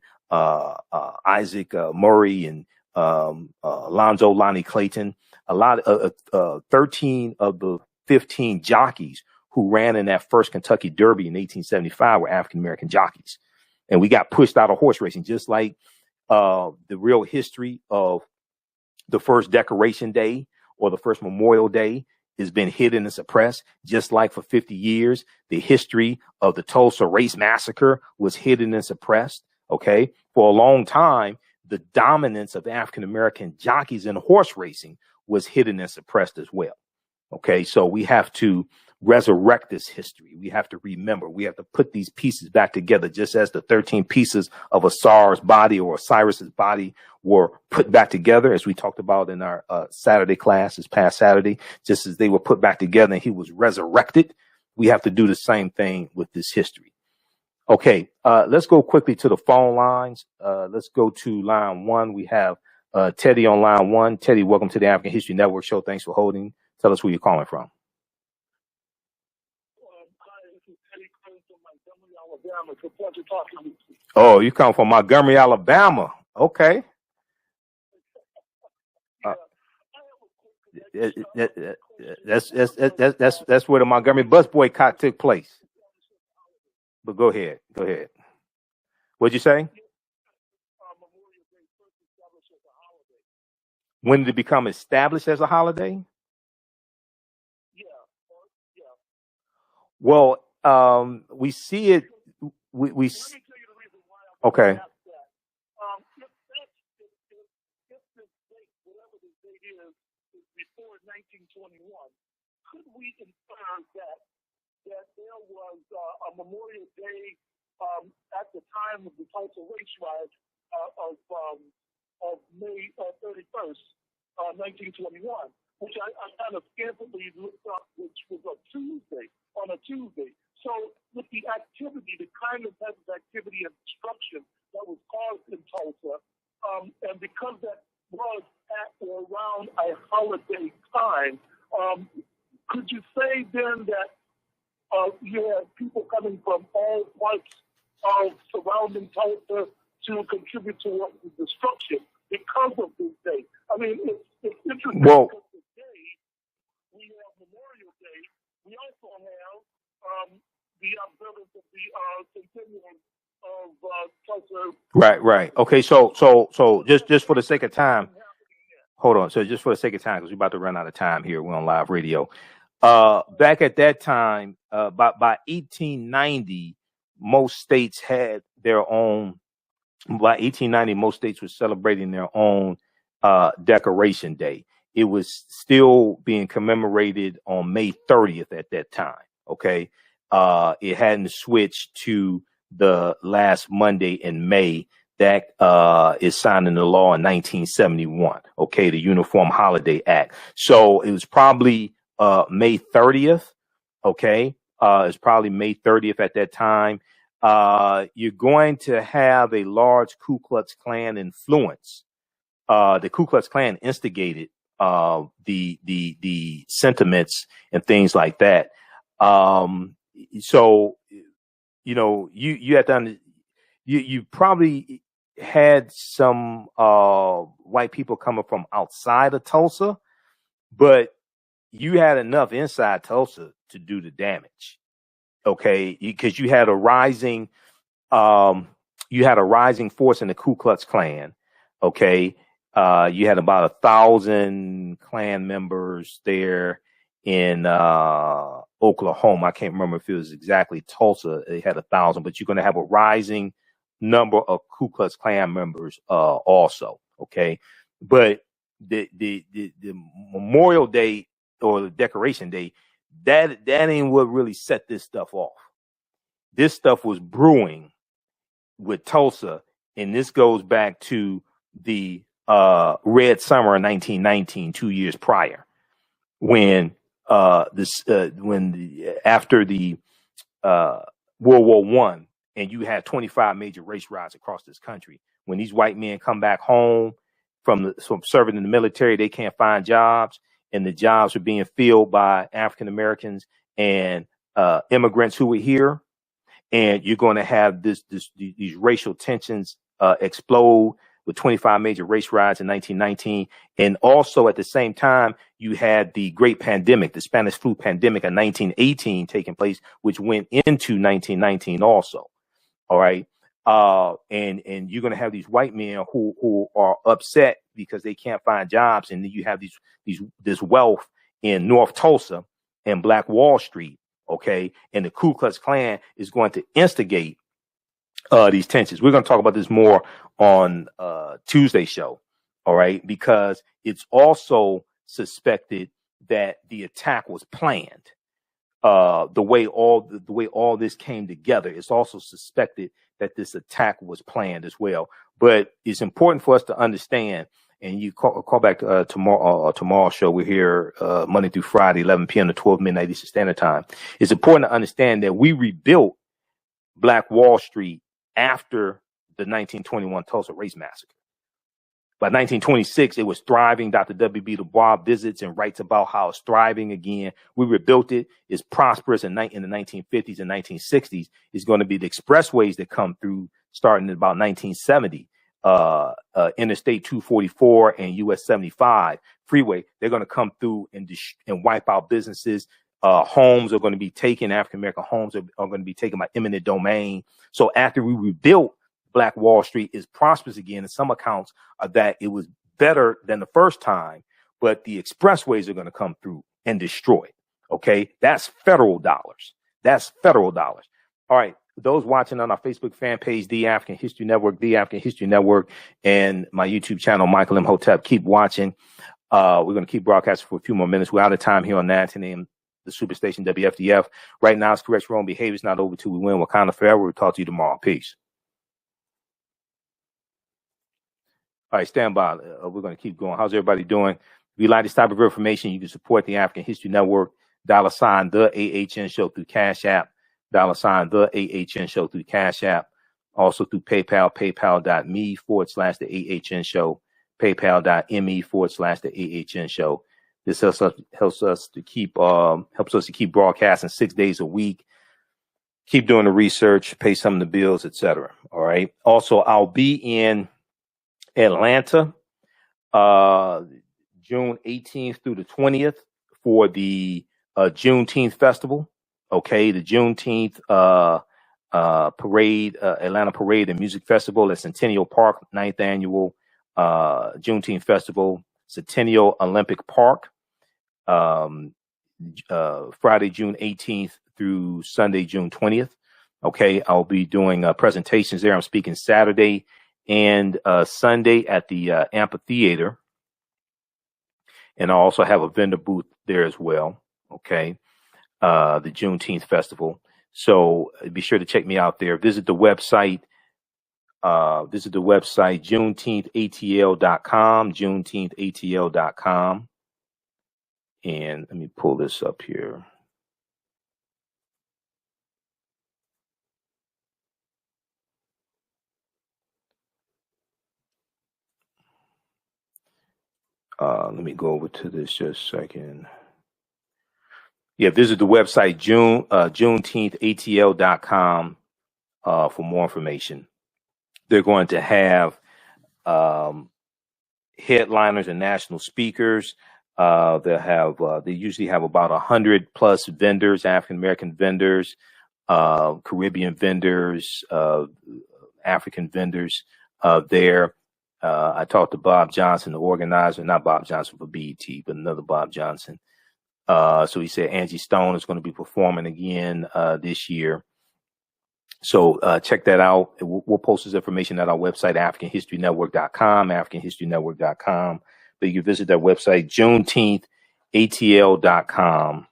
S1: Isaac Murray and Alonzo Lonnie Clayton. A lot of 13 of the 15 jockeys who ran in that first Kentucky Derby in 1875 were African-American jockeys. And we got pushed out of horse racing, just like the real history of the first Decoration Day or the first Memorial Day has been hidden and suppressed, just like for 50 years, the history of the Tulsa Race Massacre was hidden and suppressed. Okay. For a long time, the dominance of African-American jockeys in horse racing was hidden and suppressed as well. Okay. So we have to resurrect this history. We have to remember, we have to put these pieces back together, just as the 13 pieces of Osiris' body or Osiris's body were put back together, as we talked about in our Saturday class this past Saturday, just as they were put back together and he was resurrected. We have to do the same thing with this history. Okay, let's go quickly to the phone lines. Let's go to line one. We have Teddy on line one. Teddy, welcome to the African History Network show. Thanks for holding. Tell us where you're calling from. Oh, you come from Montgomery, Alabama. Okay. That's where the Montgomery bus boycott took place. But go ahead. What'd you say? When did it become established as a holiday? Well, we see it. We okay.
S2: Before 1921, could we infer that there was a Memorial Day at the time of the Tulsa race riot of May 31st, 1921, which I kind of scantily looked up, which was on a Tuesday. So with the activity, the kind of type of activity and destruction that was caused in Tulsa, and because that was at or around a holiday time, could you say then that you had people coming from all parts of surrounding Tulsa to contribute to the destruction because of this day? I mean, it's interesting because today we have Memorial Day. We also have the observance of the centennial of Tulsa.
S1: Right. Okay, so just for the sake of time, hold on. So just for the sake of time, because we're about to run out of time here, we're on live radio. Back at that time, by 1890, most states had their own. By 1890, most states were celebrating their own Decoration Day. It was still being commemorated on May 30th at that time. Okay, it hadn't switched to the last Monday in May that is signed into law in 1971. Okay, the Uniform Holiday Act. So it was probably May 30th. Okay, it's probably May 30th at that time. You're going to have a large Ku Klux Klan influence. The Ku Klux Klan instigated the sentiments and things like that. So you have to you probably had some white people coming from outside of Tulsa, but you had enough inside Tulsa to do the damage. Okay, because you had a rising force in the Ku Klux Klan. Okay, you had about 1,000 Klan members there in Oklahoma. I can't remember if it was exactly Tulsa. They had 1,000, but you're going to have a rising number of Ku Klux Klan members also. Okay, but the Memorial Day or the Decoration Day, that ain't what really set this stuff off. This stuff was brewing with Tulsa, and this goes back to the Red Summer of 1919, 2 years prior, when after the World War I, and you had 25 major race riots across this country. When these white men come back home from serving in the military, they can't find jobs, and the jobs are being filled by African Americans and immigrants who were here. And you're going to have these racial tensions explode with 25 major race riots in 1919. And also at the same time, you had the great pandemic, the Spanish flu pandemic of 1918 taking place, which went into 1919 also. All right. And you're going to have these white men who are upset because they can't find jobs, and then you have this wealth in North Tulsa and Black Wall Street, okay? And the Ku Klux Klan is going to instigate these tensions. We're going to talk about this more on Tuesday's show, all right? Because it's also suspected that the attack was planned. The way all this came together, it's also suspected that this attack was planned as well. But it's important for us to understand. And you call back tomorrow's show. We're here Monday through Friday, 11 p.m. to 12 midnight Eastern Standard Time. It's important to understand that we rebuilt Black Wall Street after the 1921 Tulsa Race Massacre. By 1926, it was thriving. Dr. W.B. Du Bois visits and writes about how it's thriving again. We rebuilt it. It's prosperous in the 1950s and 1960s. It's going to be the expressways that come through starting in about 1970. Interstate 244 and US 75 freeway. They're going to come through and wipe out businesses. Homes are going to be taken. African-American homes are going to be taken by eminent domain. So after we rebuilt, Black Wall Street is prosperous again. And some accounts are that it was better than the first time, but the expressways are going to come through and destroy it. Okay. That's federal dollars. That's federal dollars. All right. Those watching on our Facebook fan page, The African History Network, The African History Network, and my YouTube channel, Michael Imhotep, keep watching. We're going to keep broadcasting for a few more minutes. We're out of time here on 910 AM, the Superstation WFDF. Right now, it's correct wrong behavior. It's not over till we win. Wakanda forever. We'll talk to you tomorrow. Peace. All right, stand by. We're going to keep going. How's everybody doing? If you like this type of information, you can support the African History Network, $ the AHN Show through Cash App, $ the AHN Show through Cash App, also through PayPal, paypal.me/the AHN Show, paypal.me/the AHN Show. This helps us to keep broadcasting 6 days a week, keep doing the research, pay some of the bills, etc. All right. Also, I'll be in Atlanta, June 18th through the 20th for the Juneteenth Festival. Okay, the Juneteenth parade, Atlanta Parade and Music Festival at Centennial Park, 9th annual Juneteenth Festival, Centennial Olympic Park, Friday, June 18th through Sunday, June 20th. Okay, I'll be doing presentations there. I'm speaking Saturday and Sunday at the amphitheater, and I also have a vendor booth there as well. Okay, the Juneteenth Festival. So be sure to check me out there. Visit the website. JuneteenthATL.com. JuneteenthATL.com. And let me pull this up here. Let me go over to this just a second. Yeah, visit the website, JuneteenthATL.com, for more information. They're going to have headliners and national speakers. They usually have about 100+ vendors, African-American vendors, Caribbean vendors, African vendors there. I talked to Bob Johnson, the organizer, not Bob Johnson for BET, but another Bob Johnson. So he said Angie Stone is going to be performing again this year. So check that out. We'll post this information at our website, AfricanHistoryNetwork.com, AfricanHistoryNetwork.com. But you can visit that website, JuneteenthATL.com,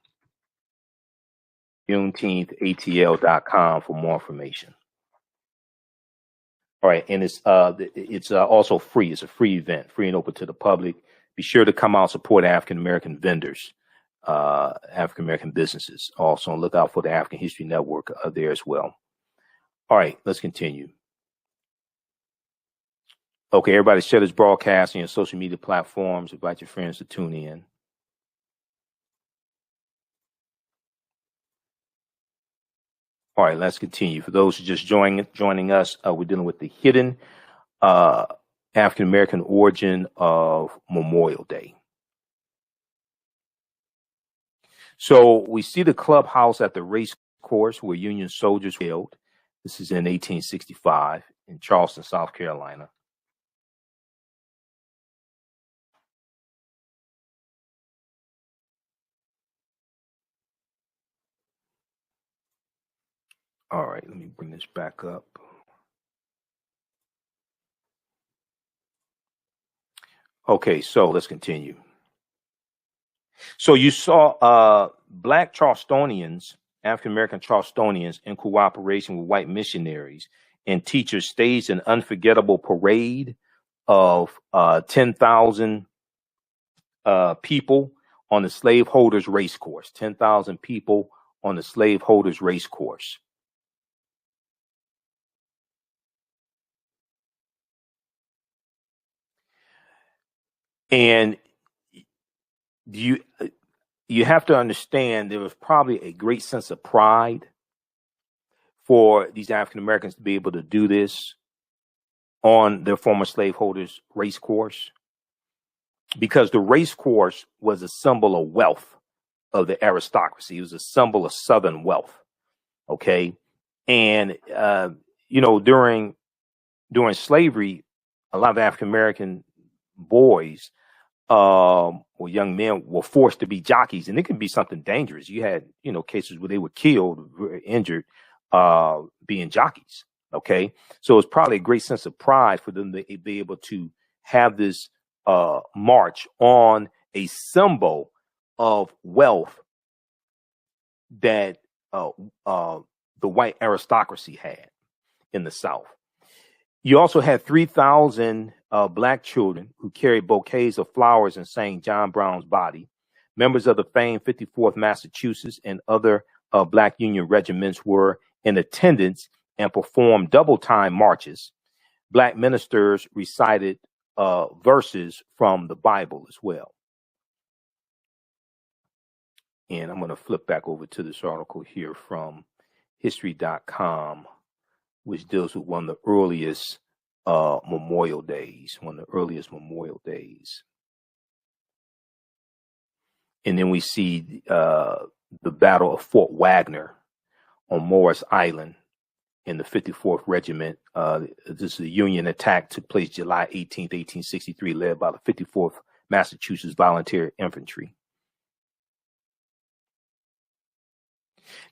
S1: JuneteenthATL.com for more information. All right, and it's also free. It's a free event, free and open to the public. Be sure to come out and support African-American vendors, African-American businesses. Also, look out for the African History Network there as well. All right, let's continue. Okay, everybody share this broadcast on your social media platforms. Invite your friends to tune in. All right, let's continue. For those who just joining us, we're dealing with the hidden African-American origin of Memorial Day. So we see the clubhouse at the race course where Union soldiers were killed. This is in 1865 in Charleston, South Carolina. All right, let me bring this back up. Okay, so let's continue. So you saw Black Charlestonians, African-American Charlestonians, in cooperation with white missionaries and teachers, staged an unforgettable parade of 10,000 people on the slaveholders race course. 10,000 people on the slaveholders race course. And you have to understand there was probably a great sense of pride for these African Americans to be able to do this on their former slaveholders race course, because the race course was a symbol of wealth of the aristocracy. It was a symbol of Southern wealth. Okay. And, during slavery, a lot of African American boys or young men were forced to be jockeys, and it can be something dangerous. You had, cases where they were killed, injured, being jockeys. Okay. So it's probably a great sense of pride for them to be able to have this march on a symbol of wealth that the white aristocracy had in the South. You also had 3,000 Black children who carried bouquets of flowers and sang John Brown's Body. Members of the famed 54th Massachusetts and other Black Union regiments were in attendance and performed double-time marches. Black ministers recited verses from the Bible as well. And I'm going to flip back over to this article here from history.com, which deals with one of the earliest Memorial Days, And then we see the Battle of Fort Wagner on Morris Island in the 54th Regiment. This is a Union attack, took place July 18th, 1863, led by the 54th Massachusetts Volunteer Infantry.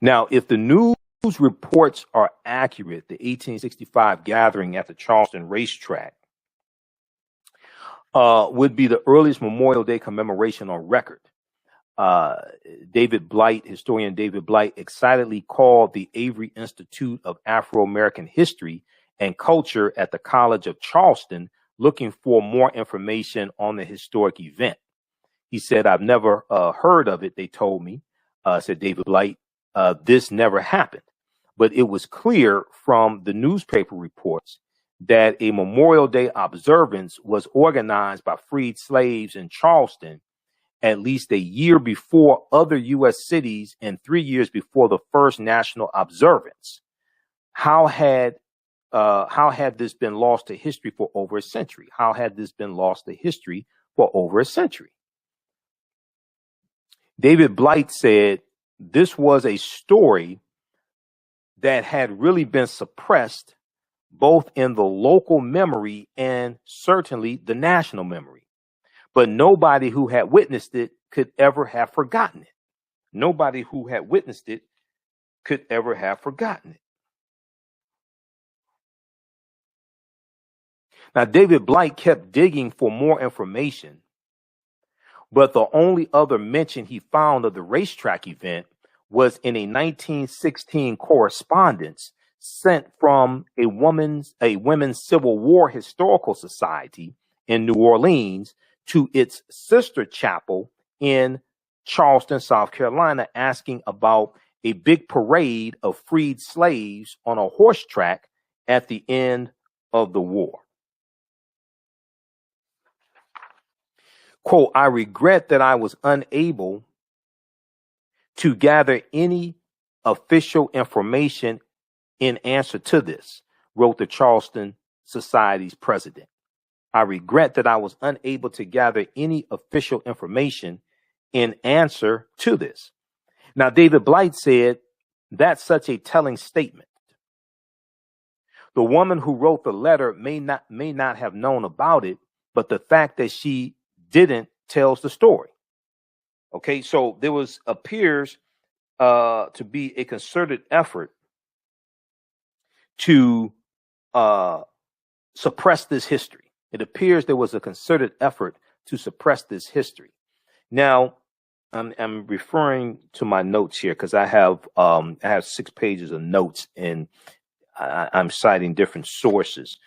S1: Now, if the news reports are accurate, the 1865 gathering at the Charleston racetrack would be the earliest Memorial Day commemoration on record. Historian David Blight, excitedly called the Avery Institute of Afro-American History and Culture at the College of Charleston, looking for more information on the historic event. He said, "I've never heard of it, they told me," said David Blight. This never happened. But it was clear from the newspaper reports that a Memorial Day observance was organized by freed slaves in Charleston at least a year before other U.S. cities and 3 years before the first national observance. How had this been lost to history for over a century? How had this been lost to history for over a century? David Blight said this was a story that had really been suppressed both in the local memory and certainly the national memory. But nobody who had witnessed it could ever have forgotten it. Nobody who had witnessed it could ever have forgotten it. Now, David Blight kept digging for more information, but the only other mention he found of the racetrack event was in a 1916 correspondence sent from a women's Civil War Historical Society in New Orleans to its sister chapel in Charleston, South Carolina, asking about a big parade of freed slaves on a horse track at the end of the war. Quote, "I regret that I was unable to gather any official information in answer to this," wrote the Charleston Society's president. "I regret that I was unable to gather any official information in answer to this." Now, David Blight said that's such a telling statement. The woman who wrote the letter may not have known about it, but the fact that she didn't tells the story. Okay, so there appears to be a concerted effort to suppress this history. It appears there was a concerted effort to suppress this history. Now, I'm referring to my notes here because I have 6 pages of notes, and I'm citing different sources.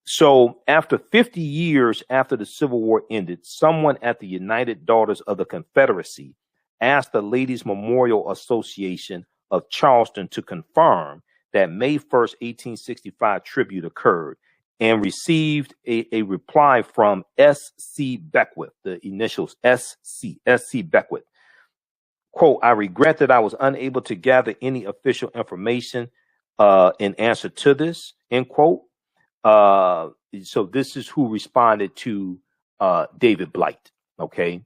S1: So after 50 years after the Civil War ended, someone at the United Daughters of the Confederacy asked the Ladies Memorial Association of Charleston to confirm that May 1st, 1865 tribute occurred, and received a reply from S.C. Beckwith, the initials S.C. Beckwith. Quote, I regret that I was unable to gather any official information in answer to this, end quote. So this is who responded to David Blight, okay?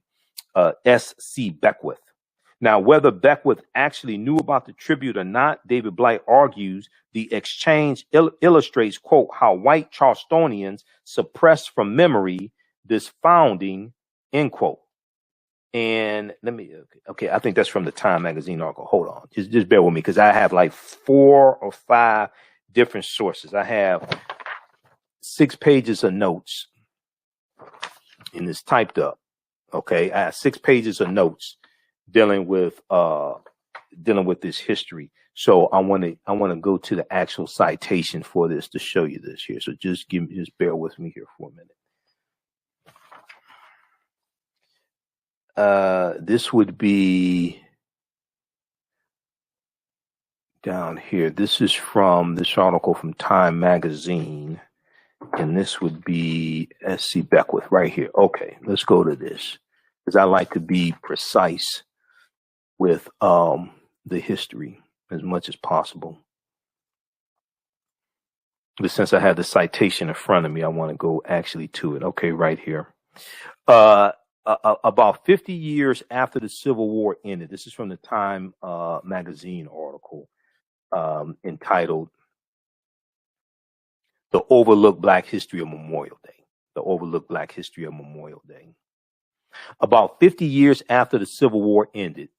S1: S.C. Beckwith. Now, whether Beckwith actually knew about the tribute or not, David Blight argues the exchange illustrates, quote, how white Charlestonians suppressed from memory this founding, end quote. And let me, okay, I think that's from the Time magazine article. Hold on, just bear with me, because I have like 4 or 5 different sources. I have 6 pages of notes, and it's typed up. Okay, I have 6 pages of notes dealing with this history. So I want to go to the actual citation for this to show you this here. So just bear with me here for a minute. This would be down here. This is from this article from Time magazine, and this would be S.C. Beckwith right here. Okay, let's go to this, because I like to be precise with the history as much as possible. But since I have the citation in front of me, I want to go actually to it. Okay, right here. About 50 years after the Civil War ended, this is from the Time magazine article entitled The Overlooked Black History of Memorial Day. The Overlooked Black History of Memorial Day. About 50 years after the Civil War ended,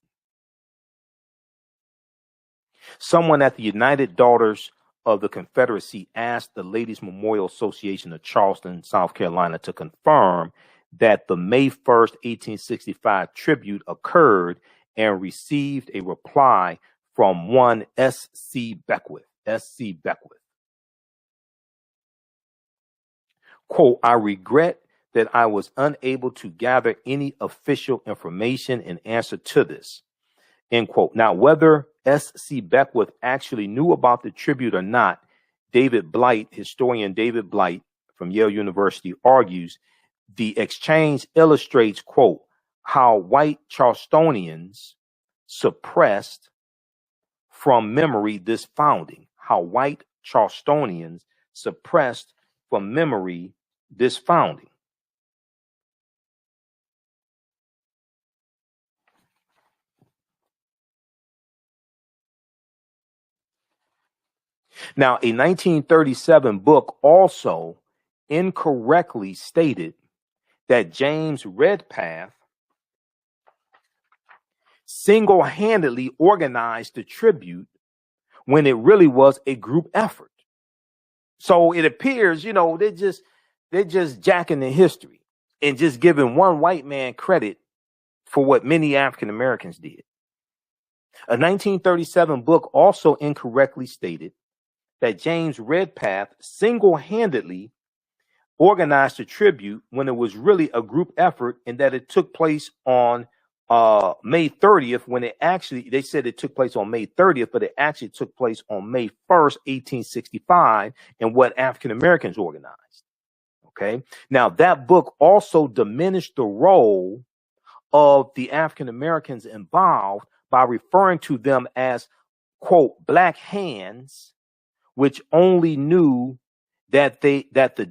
S1: someone at the United Daughters of the Confederacy asked the Ladies Memorial Association of Charleston, South Carolina, to confirm that the May 1st, 1865 tribute occurred, and received a reply from one S.C. Beckwith. S.C. Beckwith. Quote, I regret that I was unable to gather any official information in answer to this, end quote. Now, whether S.C. Beckwith actually knew about the tribute or not, David Blight, historian David Blight from Yale University, argues the exchange illustrates, quote, how white Charlestonians suppressed from memory this founding. How white Charlestonians suppressed from memory this founding. Now, a 1937 book also incorrectly stated that James Redpath single-handedly organized the tribute when it really was a group effort. So it appears, they're just jacking the history and just giving one white man credit for what many African Americans did. A 1937 book also incorrectly stated that James Redpath single-handedly organized the tribute when it was really a group effort, and that it took place on May 30th, when they said it took place on May 30th, but it actually took place on May 1st, 1865, and what African Americans organized. Okay. Now, that book also diminished the role of the African Americans involved by referring to them as, quote, black hands, which only knew that the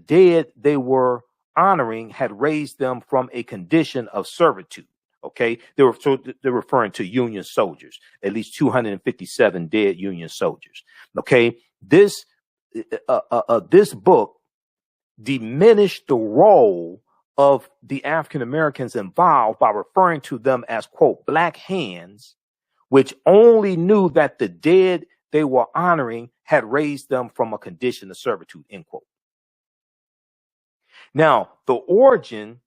S1: dead they were honoring had raised them from a condition of servitude. Okay, they're referring to Union soldiers, at least 257 dead Union soldiers. Okay, this this book diminished the role of the African Americans involved by referring to them as, quote, black hands, which only knew that the dead they were honoring had raised them from a condition of servitude, end quote. Now, the origin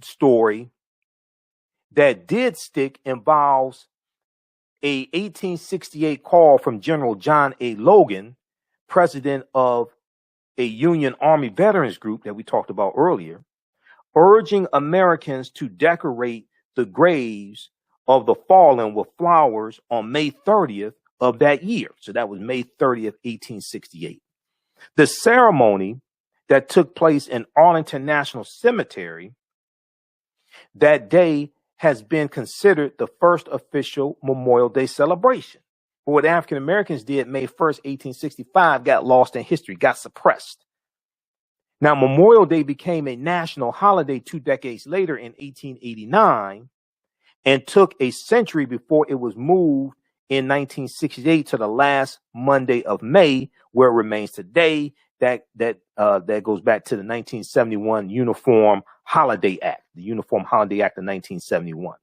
S1: story that did stick involves a 1868 call from General John A. Logan, president of a Union Army veterans group that we talked about earlier, urging Americans to decorate the graves of the fallen with flowers on May 30th of that year. So that was May 30th, 1868. The ceremony that took place in Arlington National Cemetery that day has been considered the first official Memorial Day celebration. But what African Americans did May 1st, 1865 got lost in history, got suppressed. Now, Memorial Day became a national holiday 2 decades later in 1889 and took a century before it was moved in 1968 to the last Monday of May, where it remains today. That goes back to the 1971 Uniform Holiday Act, the Uniform Holiday Act of 1971.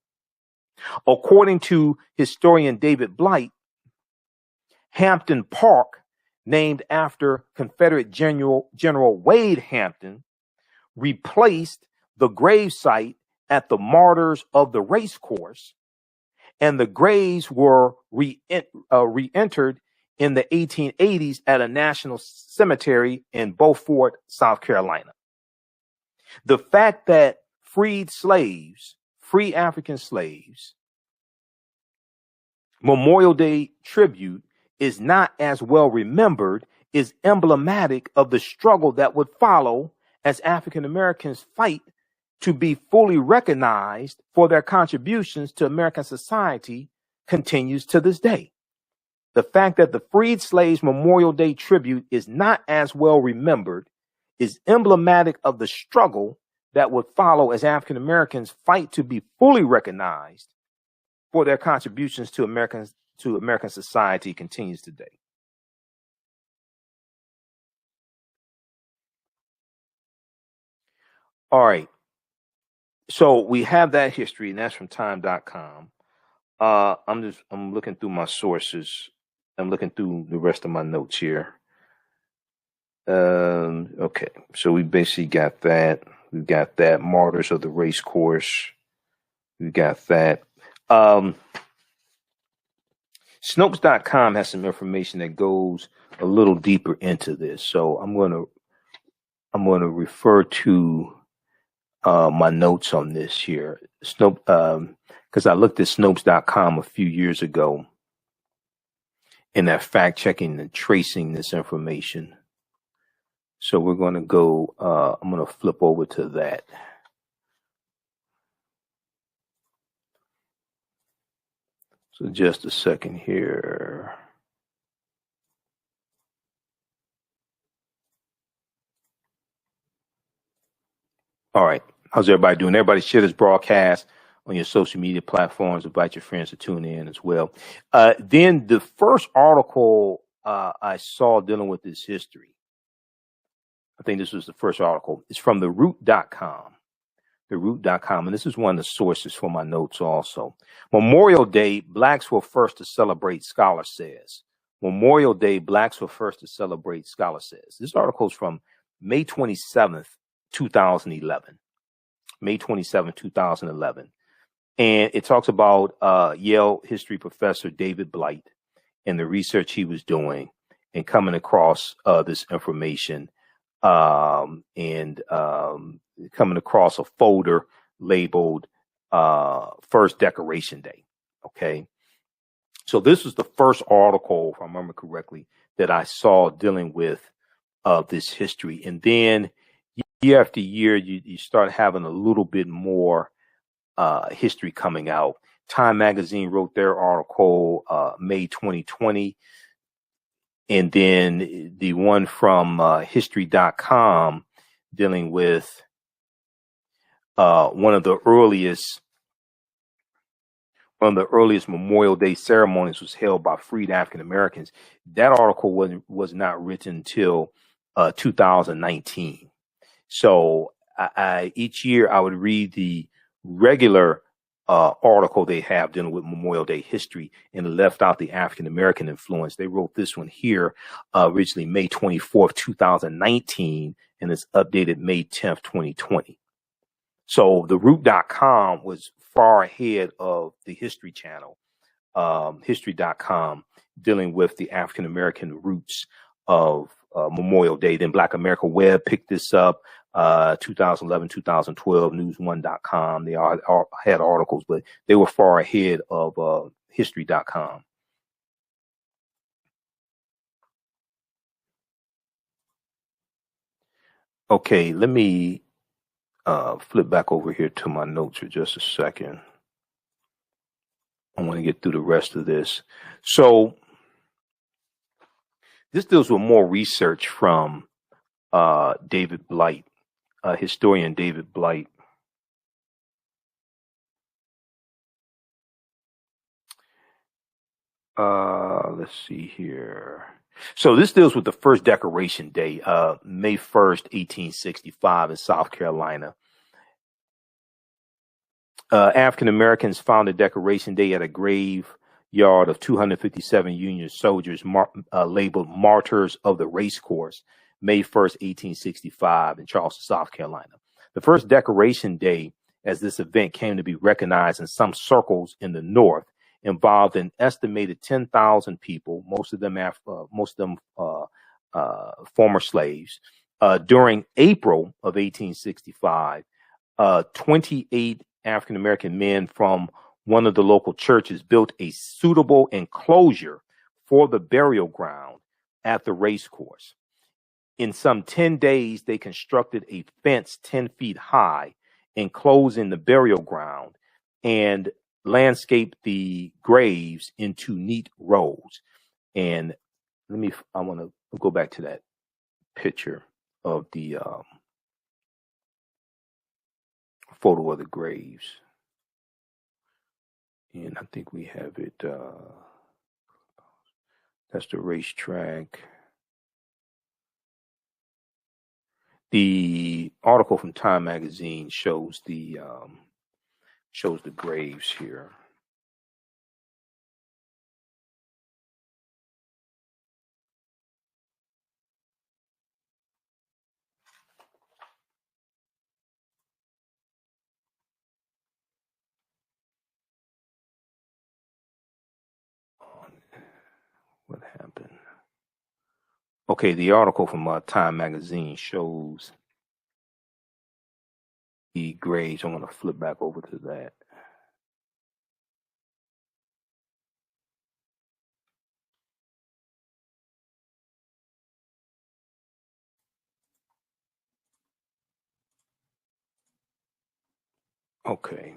S1: According to historian David Blight, Hampton Park, named after Confederate General Wade Hampton, replaced the gravesite at the Martyrs of the Race Course, and the graves were re-entered in the 1880s at a national cemetery in Beaufort, South Carolina. The fact that free African slaves, Memorial Day tribute is not as well remembered is emblematic of the struggle that would follow as African Americans fight to be fully recognized for their contributions to American society continues to this day. The fact that the freed slaves Memorial Day tribute is not as well remembered is emblematic of the struggle that would follow as African Americans fight to be fully recognized for their contributions to American society continues today. All right. So we have that history, and that's from time.com. I'm looking through my sources. I'm looking through the rest of my notes here. Okay, so we basically got that. We got that. Martyrs of the Race Course. We got that. Snopes.com has some information that goes a little deeper into this. So I'm going to refer to my notes on this here. Because I looked at Snopes.com a few years ago in that fact checking and tracing this information. So we're going to go, I'm going to flip over to that. So just a second here. All right. How's everybody doing? Everybody share this broadcast on your social media platforms. Invite your friends to tune in as well. Then the first article I saw dealing with this history, I think this was the first article. It's from theroot.com. Theroot.com. And this is one of the sources for my notes also. Memorial Day, blacks were first to celebrate, scholar says. Memorial Day, blacks were first to celebrate, scholar says. This article is from May 27th, 2011. May 27, 2011. And it talks about Yale history professor David Blight and the research he was doing and coming across this information and coming across a folder labeled First Decoration Day. Okay. So this was the first article, if I remember correctly, that I saw dealing with this history. And then year after year, you start having a little bit more history coming out. Time Magazine wrote their article May 2020. And then the one from history.com dealing with one of the earliest One of the earliest Memorial Day ceremonies was held by freed African Americans. That article was not written until 2019. So each year I would read the regular article they have dealing with Memorial Day history and left out the African American influence. They wrote this one here originally May 24th, 2019, and it's updated May 10th, 2020. So the root.com was far ahead of the History Channel, history.com, dealing with the African American roots of Memorial Day. Then Black America Web picked this up, 2011, 2012, news1.com. They all had articles, but they were far ahead of history.com. Okay, let me flip back over here to my notes for just a second. I want to get through the rest of this. So this deals with more research from David Blight, historian David Blight. Let's see here. So this deals with the first Decoration Day, May 1st, 1865 in South Carolina. African Americans founded Decoration Day at a graveyard of 257 Union soldiers labeled Martyrs of the Racecourse, May 1st, 1865 in Charleston, South Carolina. The first Decoration Day, as this event came to be recognized in some circles in the North, involved an estimated 10,000 people, most of them former slaves. During April of 1865, 28 African American men from one of the local churches built a suitable enclosure for the burial ground at the racecourse. In some 10 days, they constructed a fence 10 feet high, enclosing the burial ground, and landscaped the graves into neat rows. And I want to go back to that picture of the photo of the graves. And I think we have it. That's the racetrack. The article from Time magazine shows the graves here. What happened? Okay, the article from Time magazine shows the graves. I'm going to flip back over to that. Okay.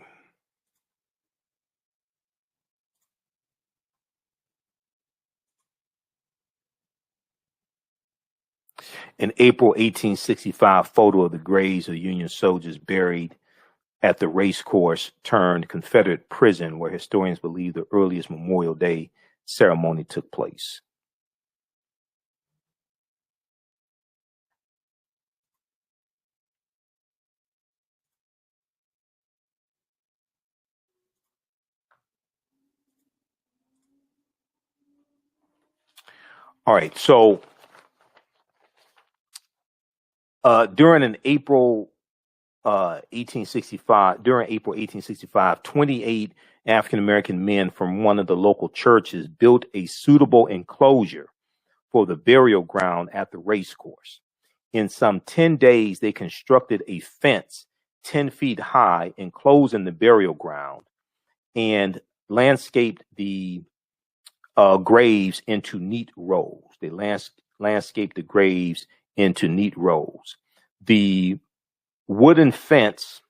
S1: An April 1865 photo of the graves of Union soldiers buried at the racecourse turned Confederate prison, where historians believe the earliest Memorial Day ceremony took place. All right, so during April 1865, 28 African American men from one of the local churches built a suitable enclosure for the burial ground at the racecourse. In some 10 days, they constructed a fence 10 feet high enclosing the burial ground and landscaped the graves into neat rows. They landscaped the graves into neat rows. The wooden fence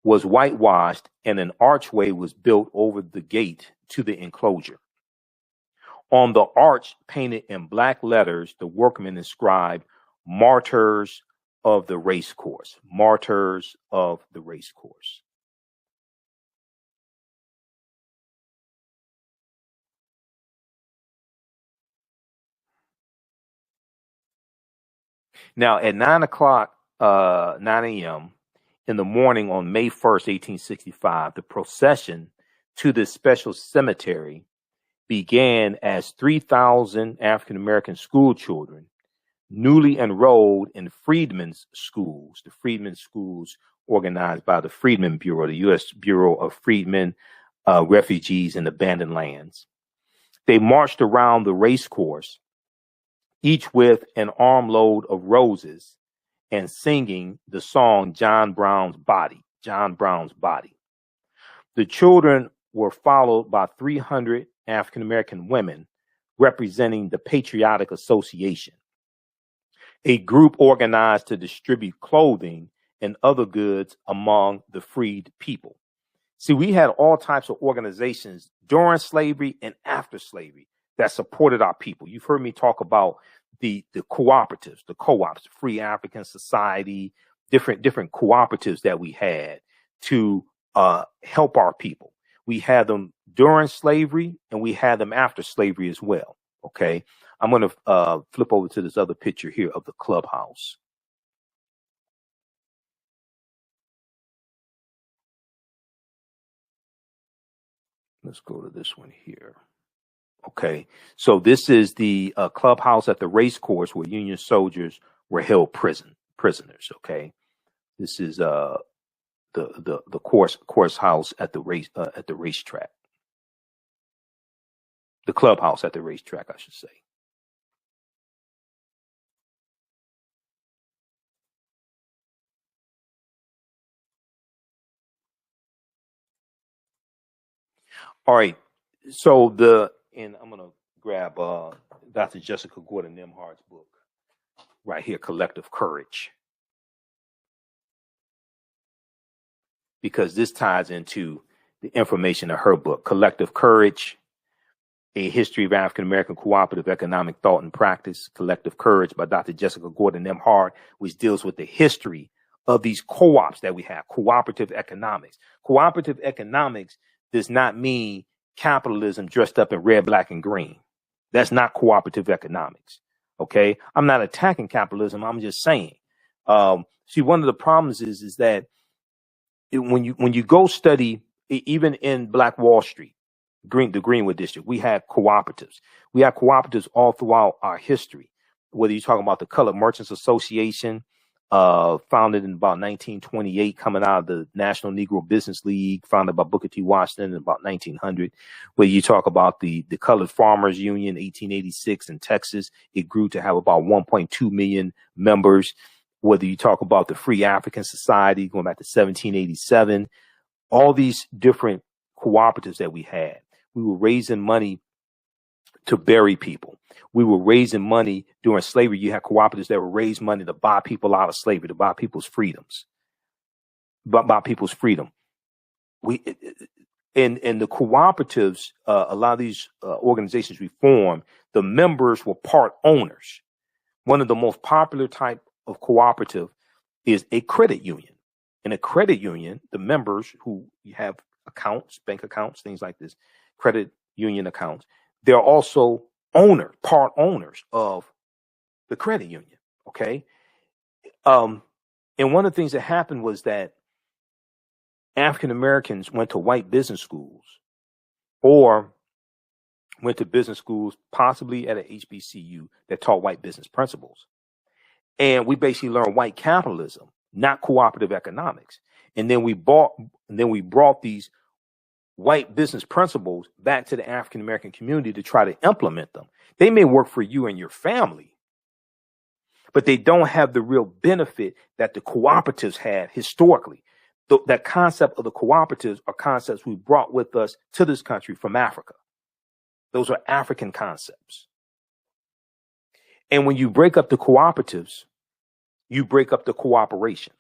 S1: was whitewashed and an archway was built over the gate to the enclosure. On the arch, painted in black letters, the workmen inscribed Martyrs of the Racecourse. Martyrs of the Racecourse. Now, at 9 o'clock, 9 a.m. in the morning on May 1st, 1865, the procession to this special cemetery began as 3,000 African-American school children newly enrolled in freedmen's schools, the freedmen's schools organized by the Freedmen Bureau, the U.S. Bureau of Freedmen, Refugees, and Abandoned Lands. They marched around the race course, each with an armload of roses and singing the song John Brown's Body, John Brown's Body. The children were followed by 300 African-American women representing the Patriotic Association, a group organized to distribute clothing and other goods among the freed people. See, we had all types of organizations during slavery and after slavery that supported our people. You've heard me talk about the cooperatives, the co-ops, Free African Society, different cooperatives that we had to help our people. We had them during slavery and we had them after slavery as well. Okay, I'm going to flip over to this other picture here of the clubhouse. Let's go to this one here. Okay, so this is the clubhouse at the race course where Union soldiers were held prisoners. Okay, this is the course house at the racetrack, the clubhouse at the racetrack, I should say. All right, so and I'm gonna grab Dr. Jessica Gordon Nembhard's book right here, Collective Courage, because this ties into the information of her book, Collective Courage, A History of African American Cooperative Economic Thought and Practice, Collective Courage by Dr. Jessica Gordon Nembhard, which deals with the history of these co-ops that we have, cooperative economics. Cooperative economics does not mean capitalism dressed up in red, black, and green. That's not cooperative economics. Okay, I'm not attacking capitalism. I'm just saying. See, one of the problems is that when you go study, even in Black Wall Street, the Greenwood District, we had cooperatives. We had cooperatives all throughout our history. Whether you're talking about the Colored Merchants Association, founded in about 1928, coming out of the National Negro Business League, founded by Booker T. Washington in about 1900. Whether you talk about the Colored Farmers Union, 1886 in Texas, it grew to have about 1.2 million members. Whether you talk about the Free African Society, going back to 1787, all these different cooperatives that we had, we were raising money to bury people. We were raising money during slavery. You had cooperatives that would raise money to buy people out of slavery, to buy people's freedoms, buy people's freedom. And the cooperatives, a lot of these organizations we formed, the members were part owners. One of the most popular type of cooperative is a credit union. In a credit union, the members who have accounts, bank accounts, things like this, credit union accounts, they're also part owners of the credit union. Okay. And one of the things that happened was that African Americans went to white business schools or went to business schools, possibly at an HBCU that taught white business principles. And we basically learned white capitalism, not cooperative economics. And then we brought these white business principles back to the African American community to try to implement them. They may work for you and your family, but they don't have the real benefit that the cooperatives had historically. That concept of the cooperatives are concepts we brought with us to this country from Africa. Those are African concepts. And when you break up the cooperatives, you break up the cooperation.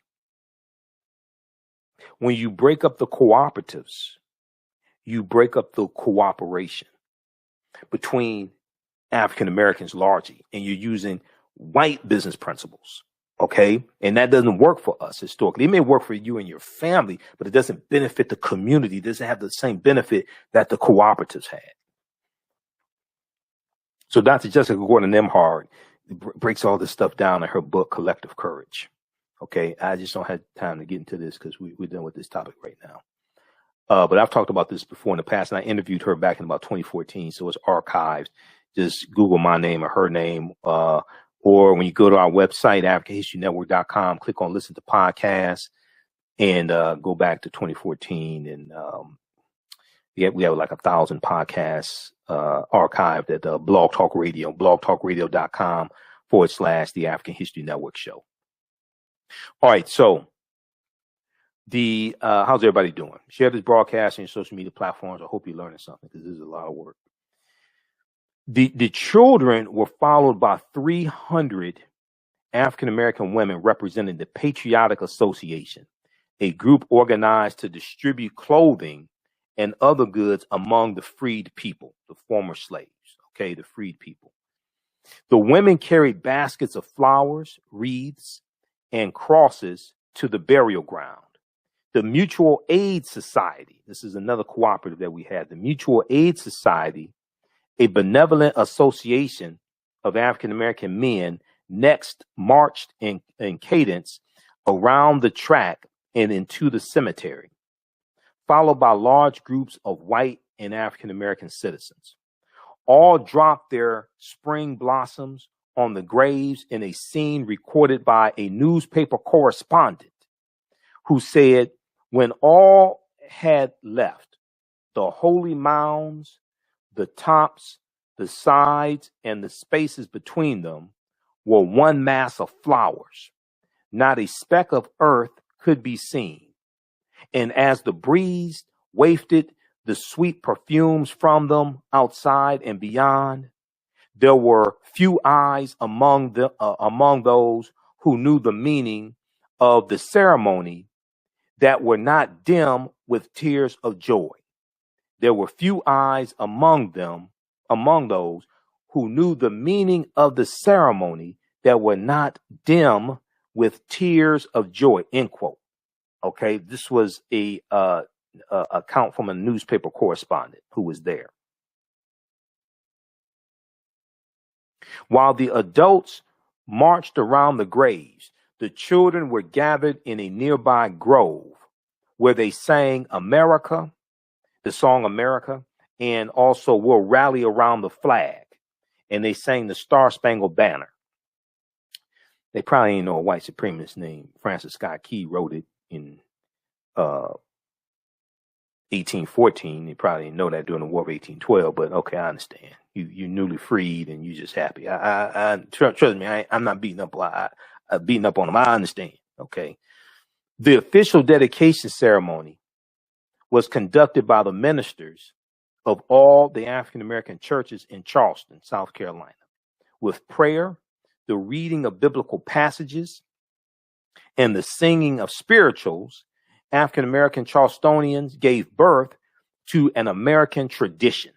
S1: When you break up the cooperatives, you break up the cooperation between African Americans largely, and you're using white business principles. Okay. And that doesn't work for us historically. It may work for you and your family, but it doesn't benefit the community. It doesn't have the same benefit that the cooperatives had. So Dr. Jessica Gordon Nembhard breaks all this stuff down in her book, Collective Courage. Okay, I just don't have time to get into this because we're done with this topic right now. But I've talked about this before in the past, and I interviewed her back in about 2014, so it's archived. Just Google my name or her name, or when you go to our website, AfricanHistoryNetwork.com, click on Listen to Podcasts, and go back to 2014, and we have like 1,000 podcasts archived at Blog Talk Radio, blogtalkradio.com/The African History Network Show. All right, so how's everybody doing? Share this broadcast on your social media platforms. I hope you're learning something because this is a lot of work. The children were followed by 300 African-American women representing the Patriotic Association, a group organized to distribute clothing and other goods among the freed people, the former slaves, okay, the freed people. The women carried baskets of flowers, wreaths, and crosses to the burial ground. The Mutual Aid Society, this is another cooperative that we had, the Mutual Aid Society, a benevolent association of African-American men, next marched in cadence around the track and into the cemetery, followed by large groups of white and African-American citizens. All dropped their spring blossoms on the graves in a scene recorded by a newspaper correspondent who said, when all had left, the holy mounds, the tops, the sides, and the spaces between them were one mass of flowers. Not a speck of earth could be seen. And as the breeze wafted the sweet perfumes from them outside and beyond, there were few eyes among those who knew the meaning of the ceremony that were not dim with tears of joy. There were few eyes among those who knew the meaning of the ceremony that were not dim with tears of joy, end quote. Okay, this was a account from a newspaper correspondent who was there. While the adults marched around the graves, the children were gathered in a nearby grove where they sang America, the song America, and also We'll Rally Around the Flag. And they sang the Star Spangled Banner. They probably ain't know a white supremacist named Francis Scott Key wrote it in 1814. They probably didn't know that during the War of 1812, but okay, I understand. You're newly freed and you just happy. I trust me, I'm not beating up on them. I understand. Okay. The official dedication ceremony was conducted by the ministers of all the African-American churches in Charleston, South Carolina, with prayer, the reading of biblical passages, and the singing of spirituals. African-American Charlestonians gave birth to an American tradition.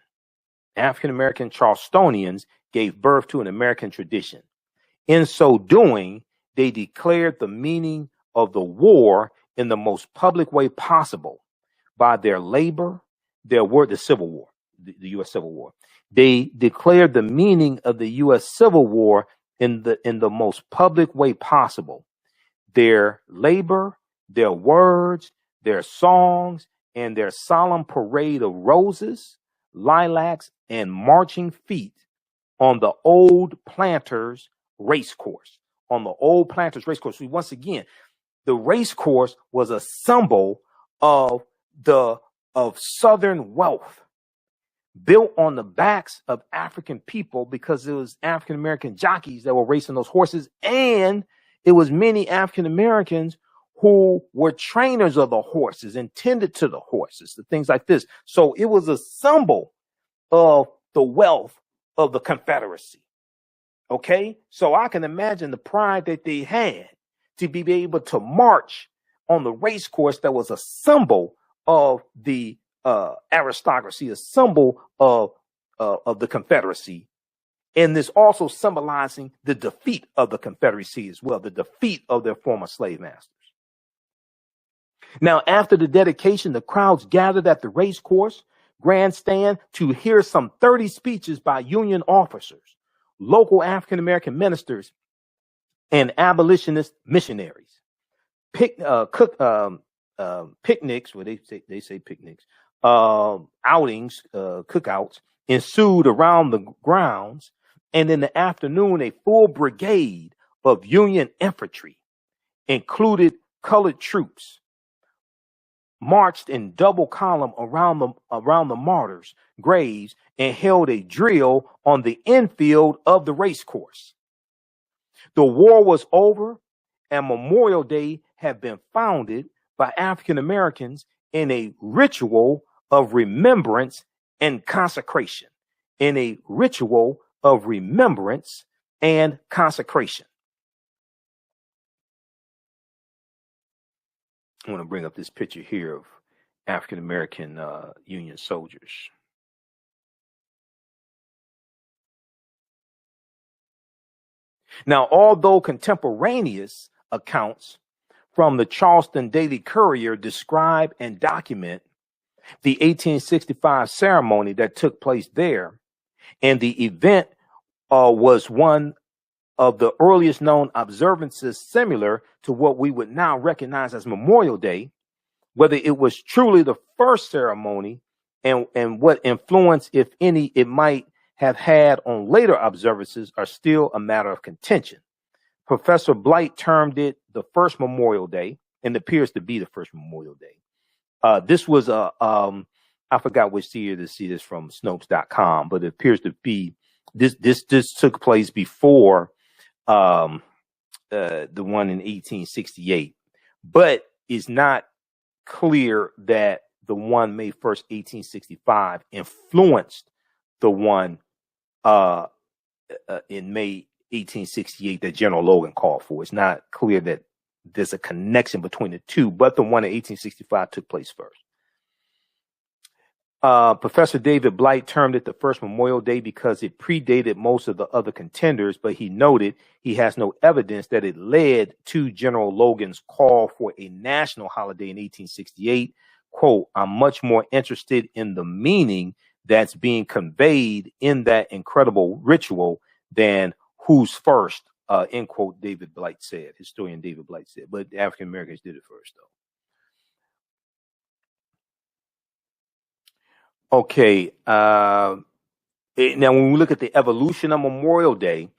S1: African-American Charlestonians gave birth to an American tradition. In so doing, they declared the meaning of the war in the most public way possible by their labor, their work, the Civil War, the U.S. Civil War. They declared the meaning of the U.S. Civil War in the most public way possible. Their labor, their words, their songs, and their solemn parade of roses, lilacs, and marching feet on the old planters' race course. On the old planters' race course. Once again, the race course was a symbol of Southern wealth, built on the backs of African people, because it was African American jockeys that were racing those horses, and it was many African Americans who were trainers of the horses and tended to the horses, the things like this. So it was a symbol of the wealth of the Confederacy. Okay, so I can imagine the pride that they had to be able to march on the race course that was a symbol of the aristocracy, a symbol of the Confederacy, and this also symbolizing the defeat of the Confederacy as well, the defeat of their former slave masters. Now, after the dedication, the crowds gathered at the race course grandstand to hear some 30 speeches by Union officers local African American ministers and abolitionist missionaries. Picnics, where they say picnics, outings, cookouts ensued around the grounds, and in the afternoon, a full brigade of Union infantry, included colored troops, marched in double column around the martyrs' graves and held a drill on the infield of the race course. The war was over, and Memorial Day had been founded by African Americans in a ritual of remembrance and consecration. In a ritual of remembrance and consecration. I want to bring up this picture here of African American Union soldiers. Now, although contemporaneous accounts from the Charleston Daily Courier describe and document the 1865 ceremony that took place there, and the event was one of the earliest known observances similar to what we would now recognize as Memorial Day, whether it was truly the first ceremony and what influence, if any, it might have had on later observances are still a matter of contention. Professor Blight termed it the first Memorial Day, and appears to be the first Memorial Day. This was I forgot which year to see this from Snopes.com, but it appears to be this took place before the one in 1868, but it's not clear that the one May 1st, 1865 influenced the one in May 1868 that General Logan called for. It's not clear that there's a connection between the two, but the one in 1865 took place first. Professor David Blight termed it the first Memorial Day because it predated most of the other contenders, but he noted he has no evidence that it led to General Logan's call for a national holiday in 1868. Quote, I'm much more interested in the meaning that's being conveyed in that incredible ritual than who's first, end quote, David Blight said, historian David Blight said, but African Americans did it first, though. Okay. Now, when we look at the evolution of Memorial Day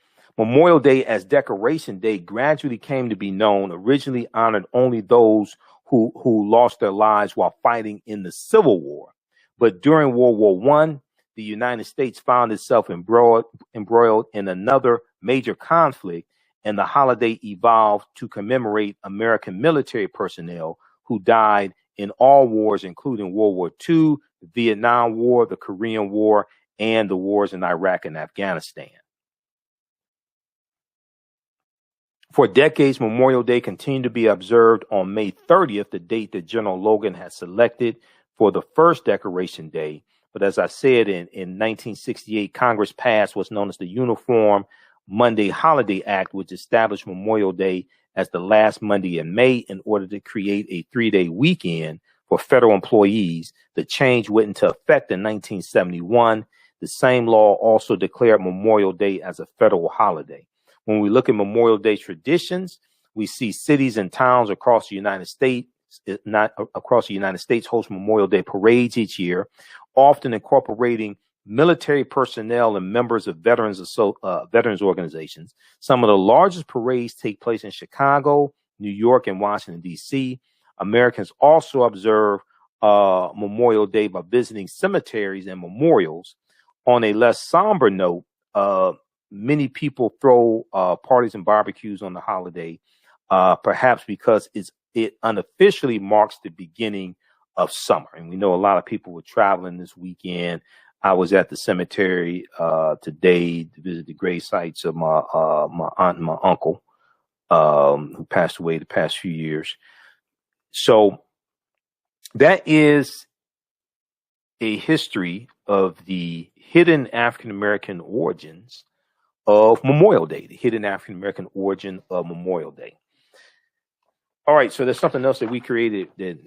S1: as Decoration Day gradually came to be known, originally honored only those who lost their lives while fighting in the Civil War. But during World War I, the United States found itself embroiled in another major conflict, and the holiday evolved to commemorate American military personnel who died in all wars, including World War II, the Vietnam War, the Korean War, and the wars in Iraq and Afghanistan. For decades, Memorial Day continued to be observed on May 30th, the date that General Logan had selected for the first Decoration Day. But as I said, in 1968, Congress passed what's known as the Uniform Monday Holiday Act, which established Memorial Day as the last Monday in May in order to create a 3-day weekend for federal employees. The change went into effect in 1971. The same law also declared Memorial Day as a federal holiday. When we look at Memorial Day traditions, we see cities and towns across the United States, host Memorial Day parades each year, often incorporating military personnel and members of veterans organizations. Some of the largest parades take place in Chicago, New York, and Washington, D.C. Americans also observe Memorial Day by visiting cemeteries and memorials. On a less somber note, many people throw parties and barbecues on the holiday, perhaps because it unofficially marks the beginning of summer. And we know a lot of people were traveling this weekend. I was at the cemetery today to visit the grave sites of my aunt and my uncle who passed away the past few years. So that is a history of the hidden African-American origins of Memorial Day, the hidden African-American origin of Memorial Day. All right, so there's something else that we created that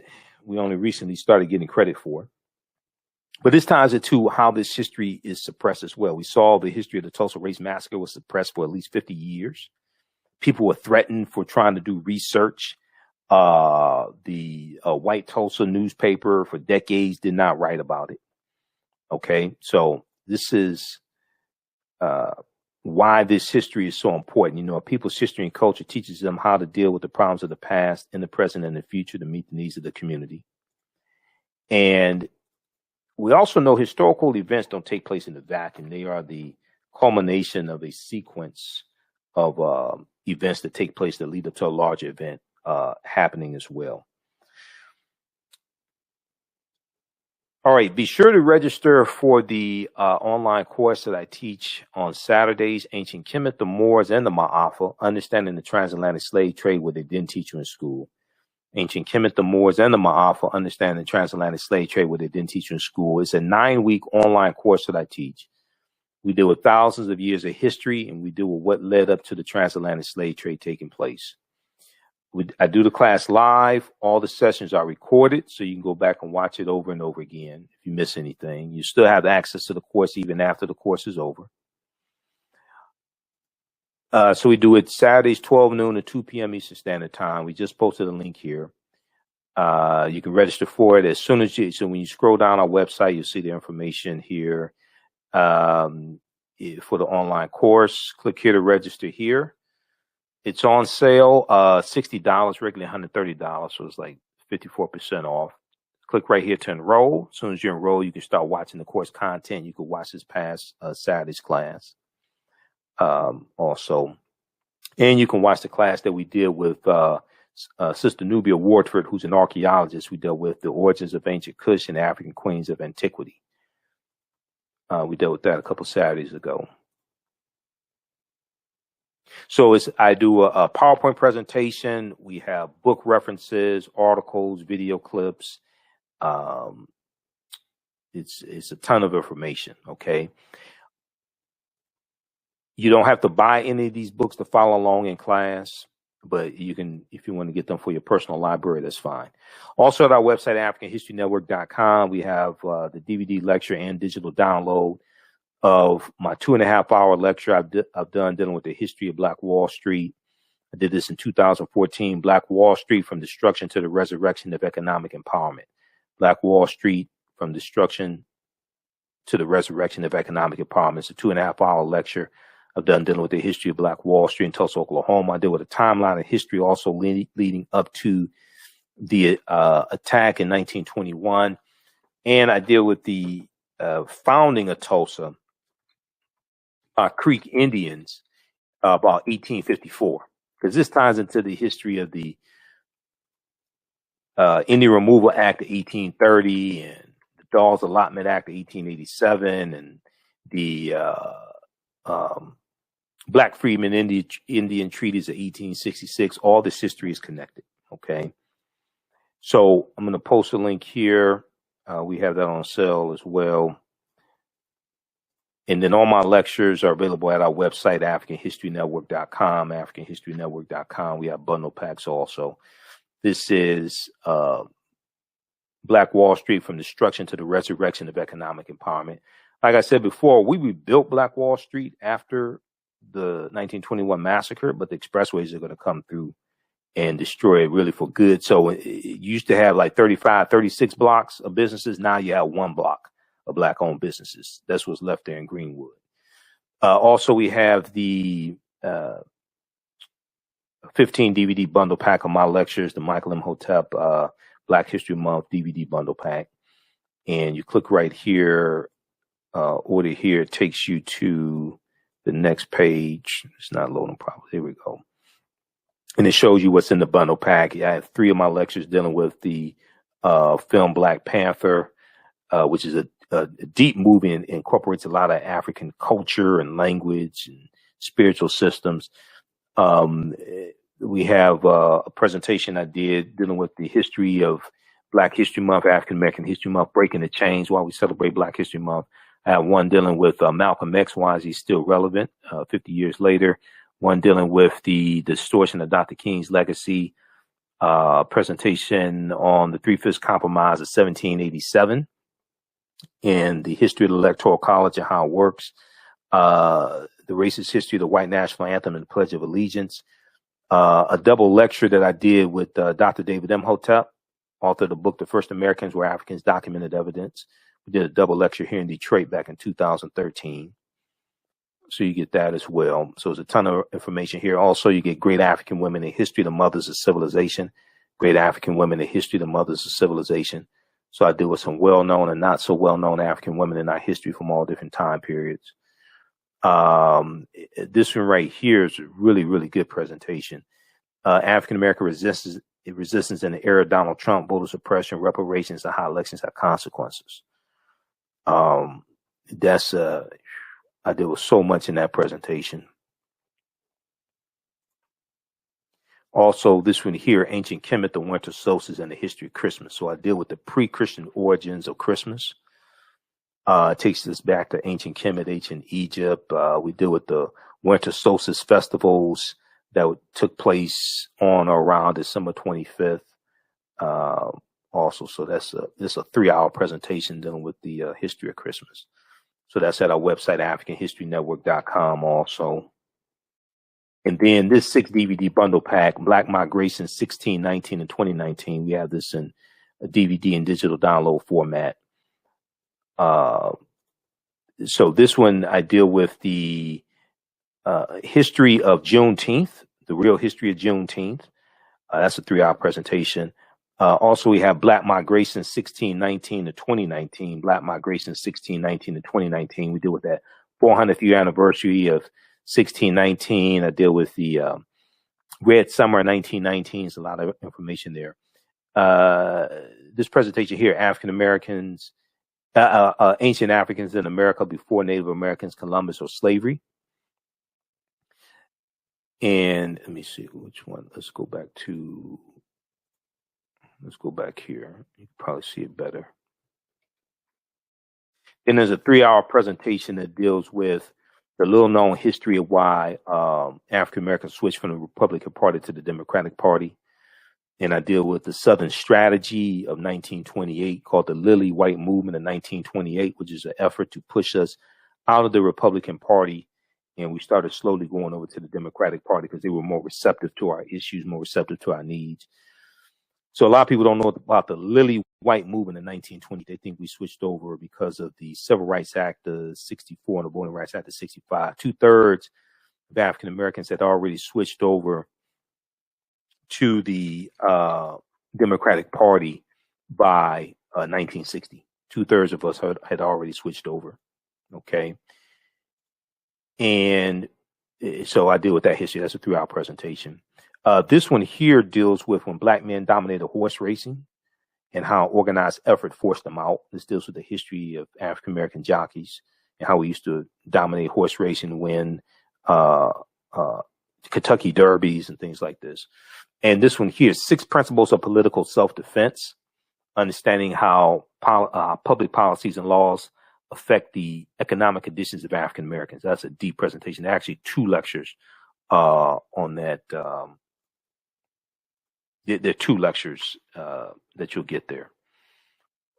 S1: we only recently started getting credit for. But this ties it to how this history is suppressed as well. We saw the history of the Tulsa Race Massacre was suppressed for at least 50 years. People were threatened for trying to do research. The white Tulsa newspaper for decades did not write about it. Okay, so this is why this history is so important. You know, people's history and culture teaches them how to deal with the problems of the past, in the present, and the future to meet the needs of the community. And we also know historical events don't take place in a vacuum. They are the culmination of a sequence of events that take place that lead up to a larger event happening as well. All right, be sure to register for the online course that I teach on Saturdays, Ancient Kemet, the Moors, and the Ma'afa, Understanding the Transatlantic Slave Trade, what they didn't teach you in school. Ancient Kemet, the Moors, and the Ma'afa, Understanding the Transatlantic Slave Trade, what they didn't teach you in school. It's a 9-week online course that I teach. We deal with thousands of years of history, and we deal with what led up to the transatlantic slave trade taking place. I do the class live. All the sessions are recorded, so you can go back and watch it over and over again. If you miss anything, you still have access to the course even after the course is over. So we do it Saturdays, 12 noon to 2 p.m. Eastern Standard Time. We just posted a link here. You can register for it as soon as so when you scroll down our website, you'll see the information here for the online course. Click here to register here. It's on sale, $60, regularly $130, so it's like 54% off. Click right here to enroll. As soon as you enroll, you can start watching the course content. You can watch this past Saturday's class also. And you can watch the class that we did with Sister Nubia Wardford, who's an archaeologist. We dealt with the origins of ancient Kush and African queens of antiquity. We dealt with that a couple Saturdays ago. So I do a PowerPoint presentation. We have book references, articles, video clips. It's a ton of information. Okay. You don't have to buy any of these books to follow along in class, but you can, if you want to get them for your personal library, that's fine. Also at our website, AfricanHistoryNetwork.com, we have the DVD lecture and digital download of my 2.5-hour lecture I've done dealing with the history of Black Wall Street. I did this in 2014, Black Wall Street from Destruction to the Resurrection of Economic Empowerment. Black Wall Street from Destruction to the Resurrection of Economic Empowerment. It's a 2.5-hour lecture I've done dealing with the history of Black Wall Street in Tulsa, Oklahoma. I deal with a timeline of history also leading up to the attack in 1921. And I deal with the founding of Tulsa, Creek Indians, about 1854, because this ties into the history of the Indian Removal Act of 1830 and the Dawes Allotment Act of 1887 and the Black Freedmen Indian Treaties of 1866. All this history is connected. Okay. So I'm going to post a link here. We have that on sale as well. And then all my lectures are available at our website, AfricanHistoryNetwork.com, AfricanHistoryNetwork.com. We have bundle packs also. This is Black Wall Street from Destruction to the Resurrection of Economic Empowerment. Like I said before, we rebuilt Black Wall Street after the 1921 massacre, but the expressways are going to come through and destroy it really for good. So it used to have like 35, 36 blocks of businesses. Now you have one block of Black-owned businesses. That's what's left there in Greenwood. Also, we have the 15 DVD bundle pack of my lectures, the Michael Imhotep Black History Month DVD bundle pack. And you click right here, order here. It takes you to the next page. It's not loading properly. Here we go. And it shows you what's in the bundle pack. I have 3 of my lectures dealing with the film Black Panther, which is a deep movie and incorporates a lot of African culture and language and spiritual systems. We have a presentation I did dealing with the history of Black History Month, African American History Month, breaking the chains while we celebrate Black History Month. I have one dealing with Malcolm X, why is he still relevant 50 years later. One dealing with the distortion of Dr. King's legacy, presentation on the 3/5 Compromise of 1787. and the history of the Electoral College and how it works, the racist history of the white national anthem and the Pledge of Allegiance, a double lecture that I did with Dr. David Imhotep, author of the book, The First Americans Were Africans, Documented Evidence. We did a double lecture here in Detroit back in 2013. So you get that as well. So there's a ton of information here. Also, you get Great African Women in History, the Mothers of Civilization. Great African Women in History, the Mothers of Civilization. So I deal with some well-known and not so well-known African women in our history from all different time periods. This one right here is a really, really good presentation. African American resistance in the era of Donald Trump, voter suppression, reparations, and how elections have consequences. I deal with so much in that presentation. Also, this one here, Ancient Kemet, the winter solstice, and the history of Christmas. So I deal with the pre-Christian origins of Christmas. It takes us back to ancient Kemet, ancient Egypt. We deal with the winter solstice festivals that took place on or around December 25th. Also, so that's a 3-hour presentation dealing with the history of Christmas. So that's at our website, AfricanHistoryNetwork.com also. And then this 6 DVD bundle pack, Black Migration 1619 and 2019. We have this in a DVD and digital download format. So this one, I deal with the history of Juneteenth, the real history of Juneteenth. That's a 3-hour presentation. Also, we have Black Migration 1619 to 2019. Black Migration 1619 to 2019. We deal with that 400th year anniversary of 1619. I deal with the Red Summer 1919. There's a lot of information there. This presentation here, African Americans, ancient Africans in America before Native Americans, Columbus, or slavery. And let me see which one. Let's go back here. You can probably see it better. Then there's a 3-hour presentation that deals with the little known history of why African Americans switched from the Republican Party to the Democratic Party. And I deal with the Southern Strategy of 1928 called the Lily White Movement of 1928, which is an effort to push us out of the Republican Party. And we started slowly going over to the Democratic Party because they were more receptive to our issues, more receptive to our needs. So a lot of people don't know about the Lily White Movement in 1920. They think we switched over because of the Civil Rights Act of 64 and the Voting Rights Act of 65. 2/3 of African Americans had already switched over to the Democratic Party by 1960. 2/3 of us had already switched over. Okay. And so I deal with that history. That's a 3-hour presentation. This one here deals with when Black men dominated horse racing and how organized effort forced them out. This deals with the history of African American jockeys and how we used to dominate horse racing, win Kentucky derbies and things like this. And this one here, 6 principles of political self-defense, understanding how public policies and laws affect the economic conditions of African Americans. That's a deep presentation. There are actually 2 lectures on that. There are 2 lectures that you'll get there.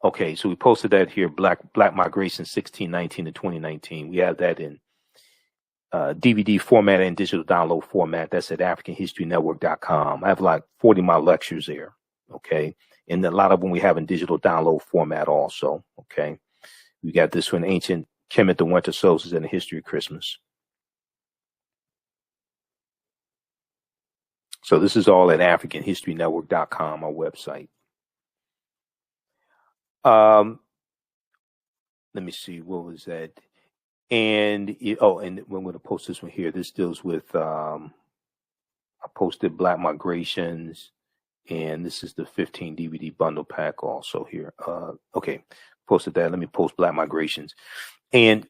S1: Okay, so we posted that here, Black Migration 1619 to 2019. We have that in DVD format and digital download format. That's at AfricanHistoryNetwork.com. I have like 40 of my lectures there. Okay, and a lot of them we have in digital download format also. Okay, we got this one, Ancient Kemet, the Winter Solstice, and the History of Christmas. So this is all at AfricanHistoryNetwork.com, our website. Let me see, what was that? And and we're going to post this one here. This deals with I posted Black Migrations, and this is the 15 DVD bundle pack also here. Okay, posted that. Let me post Black Migrations, and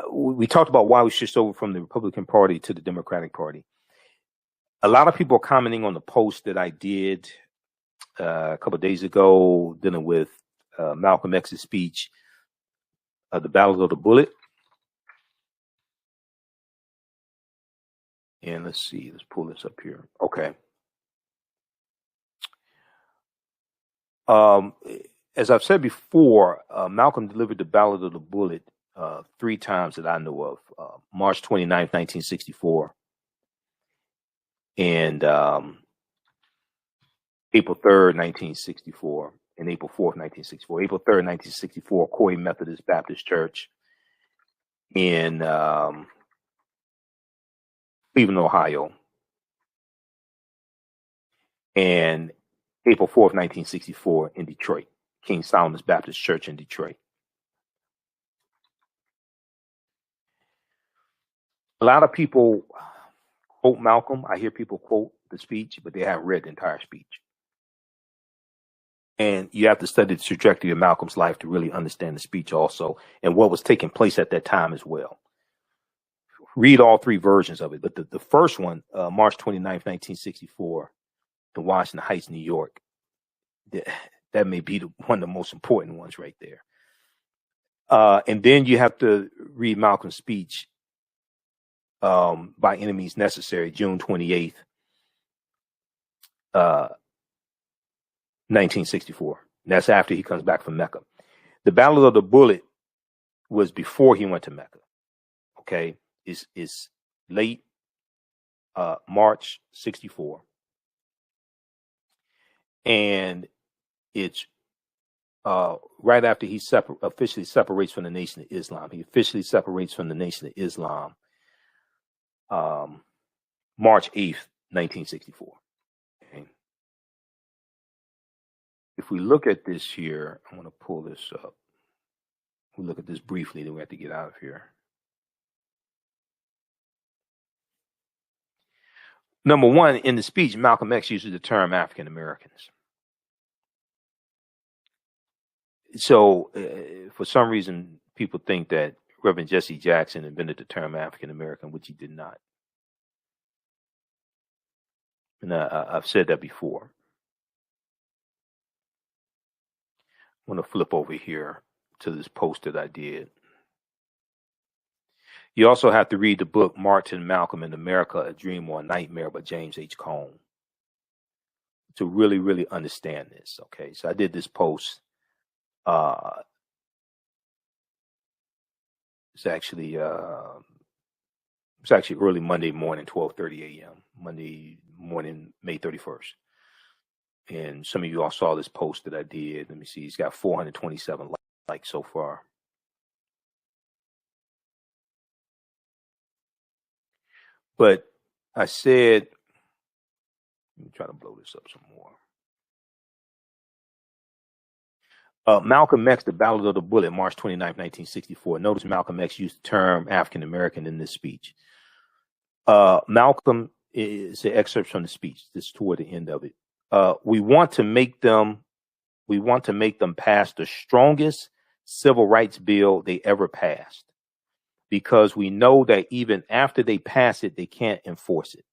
S1: we talked about why we switched over from the Republican Party to the Democratic Party. A lot of people are commenting on the post that I did a couple of days ago dealing with Malcolm X's speech, the Ballot of the Bullet. And let's see, let's pull this up here. Okay. as I've said before, Malcolm delivered the Ballot of the Bullet 3 times that I know of. March 29th, 1964, and April 3rd, 1964, and April 4th, 1964. April 3rd, 1964, Corey Methodist Baptist Church in Cleveland, Ohio. And April 4th, 1964, in Detroit, King Solomon's Baptist Church in Detroit. A lot of people quote Malcolm. I hear people quote the speech, but they haven't read the entire speech. And you have to study the trajectory of Malcolm's life to really understand the speech also, and what was taking place at that time as well. Read all 3 versions of it. But the first one, March 29th, 1964, in Washington Heights, New York, that may be one of the most important ones right there. And then you have to read Malcolm's speech, By Any Means Necessary, June 28th, 1964. And that's after he comes back from Mecca. The Ballot of the Bullet was before he went to Mecca. Okay, it's late March 64. And it's right after he officially separates from the Nation of Islam. He officially separates from the Nation of Islam March 8th, 1964. Okay. If we look at this here, I'm going to pull this up. We'll look at this briefly, then we have to get out of here. Number one, in the speech, Malcolm X uses the term African Americans. So, for some reason, people think that Reverend Jesse Jackson invented the term African American, which he did not. And I've said that before. I'm going to flip over here to this post that I did. You also have to read the book Martin Malcolm in America, A Dream or a Nightmare by James H. Cone to really, really understand this. Okay, so I did this post. It's actually early Monday morning, 12:30 a.m. Monday morning, May 31st. And some of you all saw this post that I did. Let me see. It's got 427 likes so far. But I said, let me try to blow this up some more. Malcolm X, the Ballot of the Bullet, March 29, 1964. Notice Malcolm X used the term African American in this speech. Malcolm is an excerpt from the speech. This is toward the end of it. We want to make them pass the strongest civil rights bill they ever passed, because we know that even after they pass it, they can't enforce it.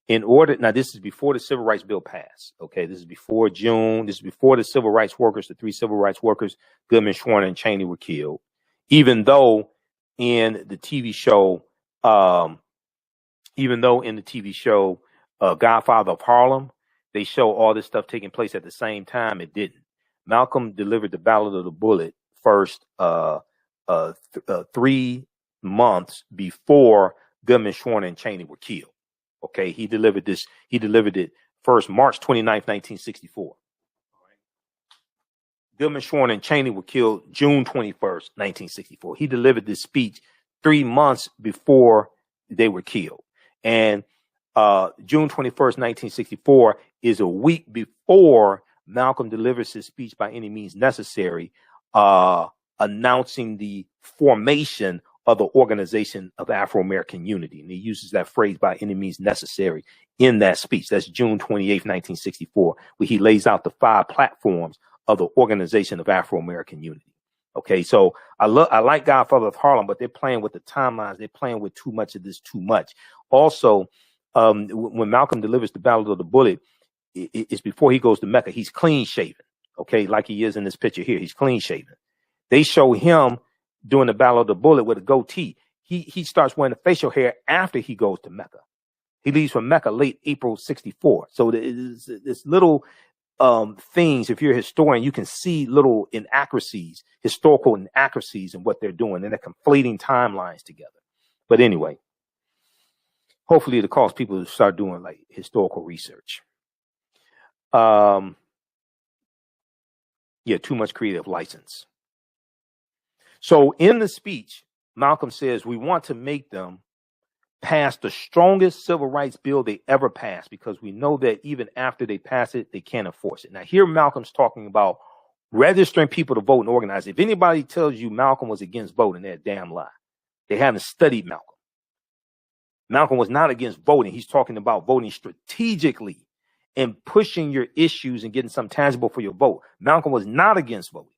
S1: Now this is before the civil rights bill passed. Okay, this is before June. This is before the civil rights workers, the 3 civil rights workers, Goodman, Schwerner, and Cheney, were killed. Even though in the TV show, Godfather of Harlem, they show all this stuff taking place at the same time, it didn't. Malcolm delivered the Ballot of the Bullet first 3 months before Goodman, Schwerner, and Cheney were killed. Okay, he delivered it first March 29th, 1964. Goodman, Schwerner, and Cheney were killed June 21st, 1964. He delivered this speech 3 months before they were killed. And June 21st, 1964 is a week before Malcolm delivers his speech By Any Means Necessary, announcing the formation of the Organization of Afro-American Unity. And he uses that phrase, by any means necessary, in that speech. That's June 28th, 1964, where he lays out the 5 platforms of the Organization of Afro-American Unity. Okay, so I like Godfather of Harlem, but they're playing with the timelines. They're playing with too much of this too much. Also, when Malcolm delivers the Ballot of the Bullet, it's before he goes to Mecca. He's clean shaven. Okay, like he is in this picture here. He's clean shaven. They show him doing the Ballot of the Bullet with a goatee. He starts wearing the facial hair after he goes to Mecca. He leaves from Mecca late April 64. So this little things, if you're a historian, you can see little inaccuracies, historical inaccuracies in what they're doing, and they're conflating timelines together. But anyway, hopefully it'll cause people to start doing like historical research. Yeah, too much creative license. So in the speech, Malcolm says, we want to make them pass the strongest civil rights bill they ever passed, because we know that even after they pass it, they can't enforce it. Now, here Malcolm's talking about registering people to vote and organize. If anybody tells you Malcolm was against voting, they're a damn lie. They haven't studied Malcolm. Malcolm was not against voting. He's talking about voting strategically and pushing your issues and getting something tangible for your vote. Malcolm was not against voting.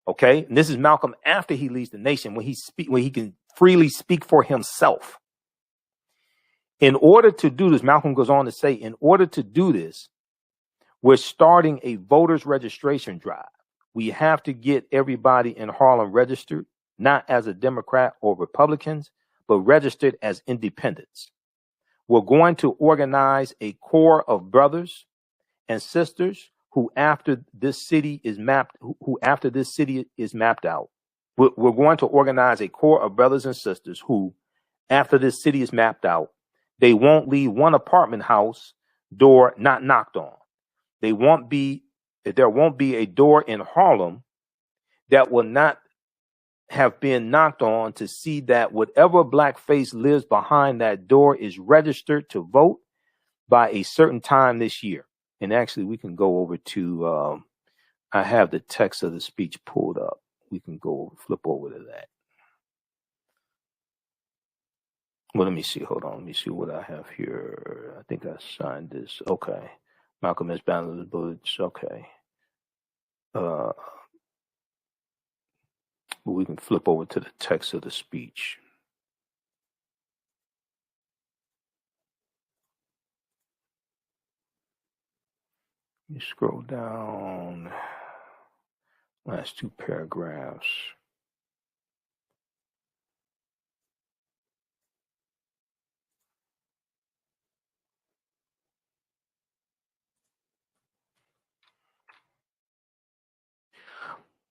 S1: Okay, and this is Malcolm after he leaves the nation, when he can freely speak for himself. In order to do this, Malcolm goes on to say, in order to do this, we're starting a voters registration drive. We have to get everybody in Harlem registered, not as a Democrat or Republicans, but registered as independents. We're going to organize a core of brothers and sisters who after this city is mapped out. We're going to organize a core of brothers and sisters who, after this city is mapped out, they won't leave one apartment house door not knocked on. There won't be a door in Harlem that will not have been knocked on to see that whatever black face lives behind that door is registered to vote by a certain time this year. And actually, we can go over to, I have the text of the speech pulled up. We can flip over to that. Well, let me see. Hold on. Let me see what I have here. I think I signed this. Okay. Malcolm S. Ballot of the Bullets. Okay. But we can flip over to the text of the speech. You scroll down. Last two paragraphs.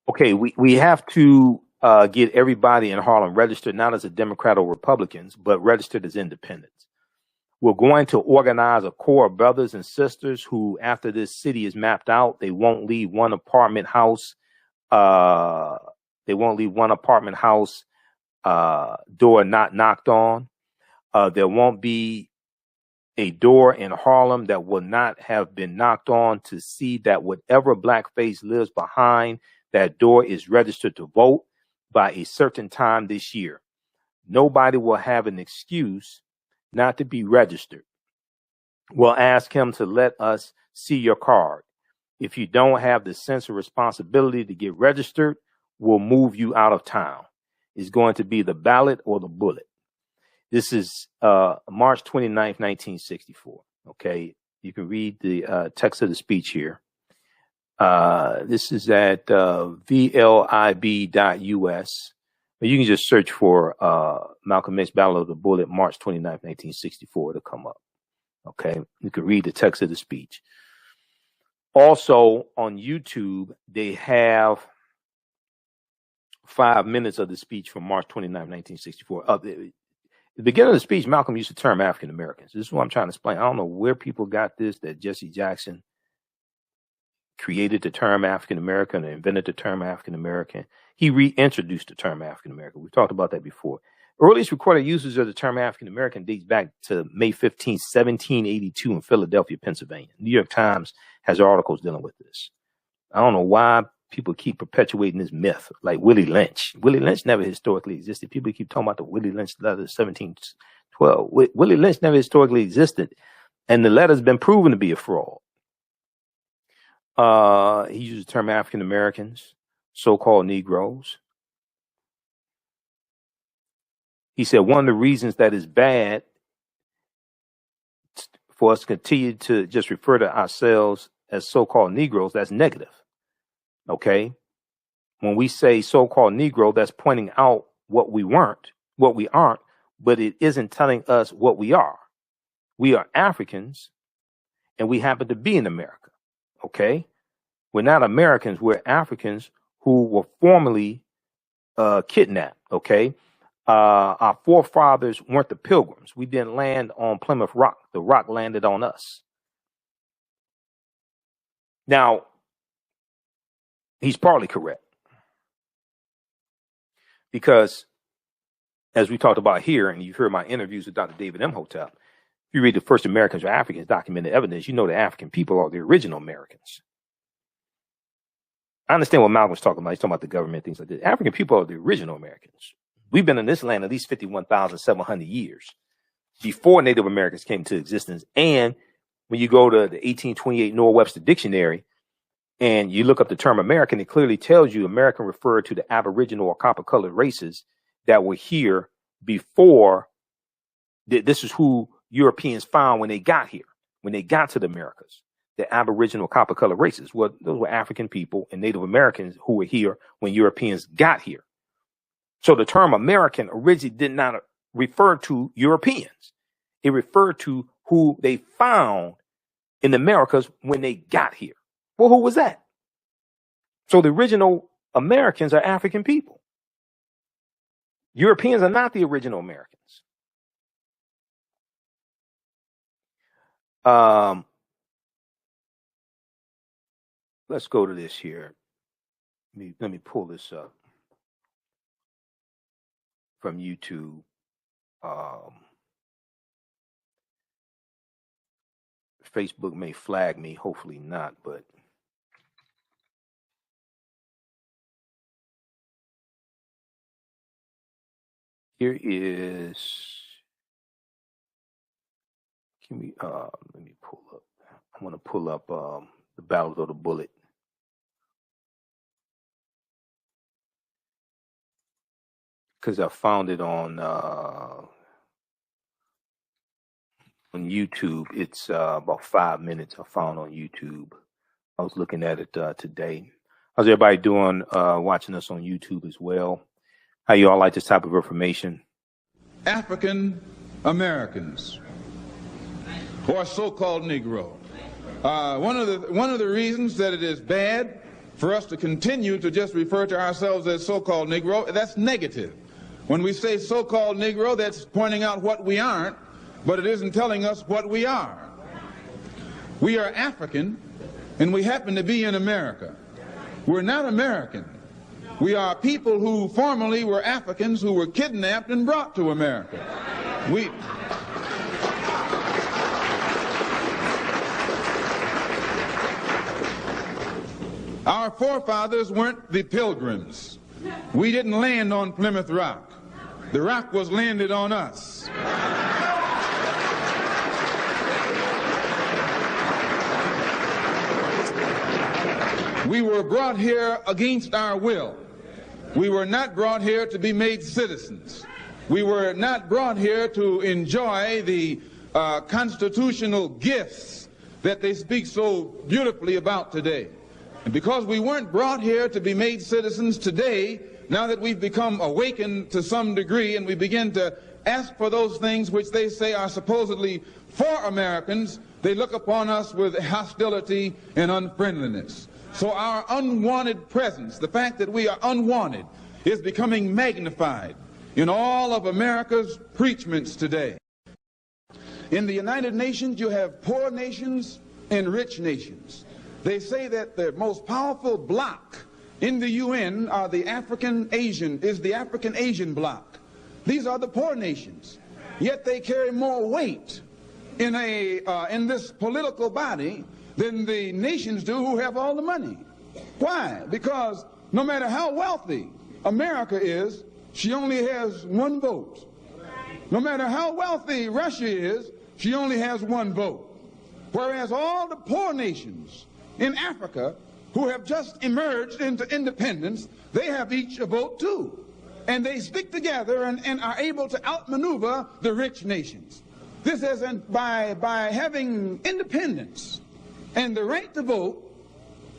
S1: Okay, we have to get everybody in Harlem registered, not as a Democrat or Republicans, but registered as independents. We're going to organize a core of brothers and sisters who, after this city is mapped out, they won't leave one apartment house. They won't leave one apartment house door not knocked on. There won't be a door in Harlem that will not have been knocked on to see that whatever black face lives behind that door is registered to vote by a certain time this year. Nobody will have an excuse not to be registered. We'll ask him to let us see your card. If you don't have the sense of responsibility to get registered, we'll move you out of town. It's going to be the ballot or the bullet. This is March 29th, 1964. Okay, you can read the text of the speech here. This is at VLIB.us. But you can just search for Malcolm X Ballot of the Bullet, March 29th, 1964. It'll come up. Okay, you can read the text of the speech. Also on YouTube, they have 5 minutes of the speech from March 29th, 1964. At the beginning of the speech, Malcolm used the term African Americans. This is what I'm trying to explain. I don't know where people got this, that Jesse Jackson created the term African American or invented the term African American. He reintroduced the term African American. We've talked about that before. Earliest recorded usage of the term African American dates back to May 15, 1782 in Philadelphia, Pennsylvania. New York Times has articles dealing with this. I don't know why people keep perpetuating this myth, like Willie Lynch. Willie Lynch never historically existed. People keep talking about the Willie Lynch letter of 1712. Willie Lynch never historically existed, and the letter's been proven to be a fraud. He used the term African Americans, so-called Negroes. He said one of the reasons that is bad for us to continue to just refer to ourselves as so-called Negroes, that's negative. Okay? When we say so-called Negro, that's pointing out what we weren't, what we aren't, but it isn't telling us what we are. We are Africans, and we happen to be in America. okay? We're not Americans. We're Africans who were formerly kidnapped, okay? Our forefathers weren't the Pilgrims. We didn't land on Plymouth Rock. The rock landed on us. Now, he's partly correct. Because, as we talked about here, and you've heard my interviews with Dr. David Imhotep, if you read the First Americans or Africans documented evidence, you know the African people are the original Americans. I understand what Malcolm was talking about. He's talking about the government, things like that. African people are the original Americans. We've been in this land at least 51,700 years before Native Americans came to existence. And when you go to the 1828 Noah Webster Dictionary and you look up the term American, it clearly tells you American referred to the Aboriginal or copper-colored races that were here before. This is who Europeans found when they got here, when they got to the Americas. The Aboriginal copper-colored races. Well, those were African people and Native Americans who were here when Europeans got here. So the term American originally did not refer to Europeans. It referred to who they found in the Americas when they got here. Well, who was that? So the original Americans are African people. Europeans are not the original Americans. Let's go to this here. Let me pull this up from YouTube. Facebook may flag me, hopefully not, but here is, let me pull up. I want to pull up the Ballot of the Bullet. Because I found it on YouTube. It's about 5 minutes I found on YouTube. I was looking at it today. How's everybody doing watching us on YouTube as well? How you all like this type of information?
S3: African Americans, or so-called Negro. One of the reasons that it is bad for us to continue to just refer to ourselves as so-called Negro, that's negative. When we say so-called Negro, that's pointing out what we aren't, but it isn't telling us what we are. We are African, and we happen to be in America. We're not American. We are people who formerly were Africans who were kidnapped and brought to America. Our forefathers weren't the Pilgrims. We didn't land on Plymouth Rock. The rock was landed on us. We were brought here against our will. We were not brought here to be made citizens. We were not brought here to enjoy the constitutional gifts that they speak so beautifully about today. And because we weren't brought here to be made citizens today, now that we've become awakened to some degree and we begin to ask for those things which they say are supposedly for Americans, they look upon us with hostility and unfriendliness. So our unwanted presence, the fact that we are unwanted, is becoming magnified in all of America's preachments today. In the United Nations, you have poor nations and rich nations. They say that the most powerful bloc in the UN are the African Asian bloc. These are the poor nations. Yet they carry more weight in this political body than the nations do who have all the money. Why? Because no matter how wealthy America is, she only has one vote. No matter how wealthy Russia is, she only has one vote. Whereas all the poor nations in Africa who have just emerged into independence, they have each a vote too. And they stick together and are able to outmaneuver the rich nations. This is by having independence and the right to vote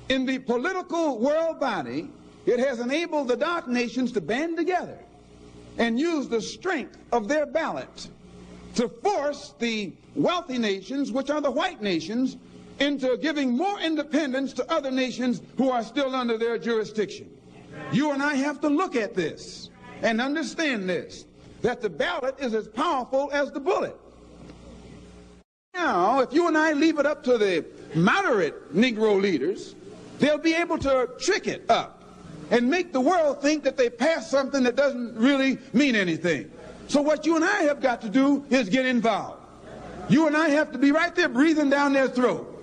S3: in the political world body, it has enabled the dark nations to band together and use the strength of their ballot to force the wealthy nations, which are the white nations, into giving more independence to other nations who are still under their jurisdiction. You and I have to look at this and understand this, that the ballot is as powerful as the bullet. Now, if you and I leave it up to the moderate Negro leaders, they'll be able to trick it up and make the world think that they passed something that doesn't really mean anything. So what you and I have got to do is get involved. You and I have to be right there breathing down their throat.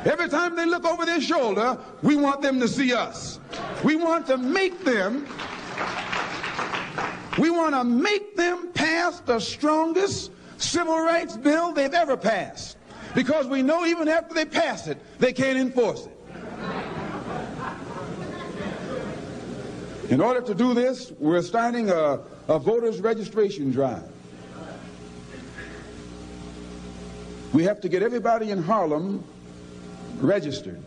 S3: Every time they look over their shoulder, we want them to see us. We want to make them pass the strongest civil rights bill they've ever passed. Because we know even after they pass it, they can't enforce it. In order to do this, we're starting a voters registration drive. We have to get everybody in Harlem registered.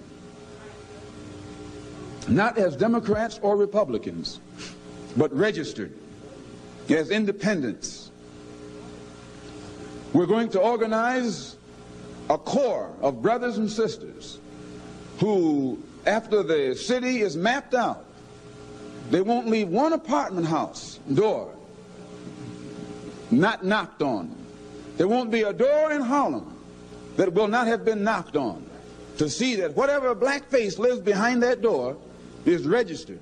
S3: Not as Democrats or Republicans, but registered as independents. We're going to organize a corps of brothers and sisters who, after the city is mapped out, they won't leave one apartment house door not knocked on. There won't be a door in Harlem that will not have been knocked on, to see that whatever black face lives behind that door is registered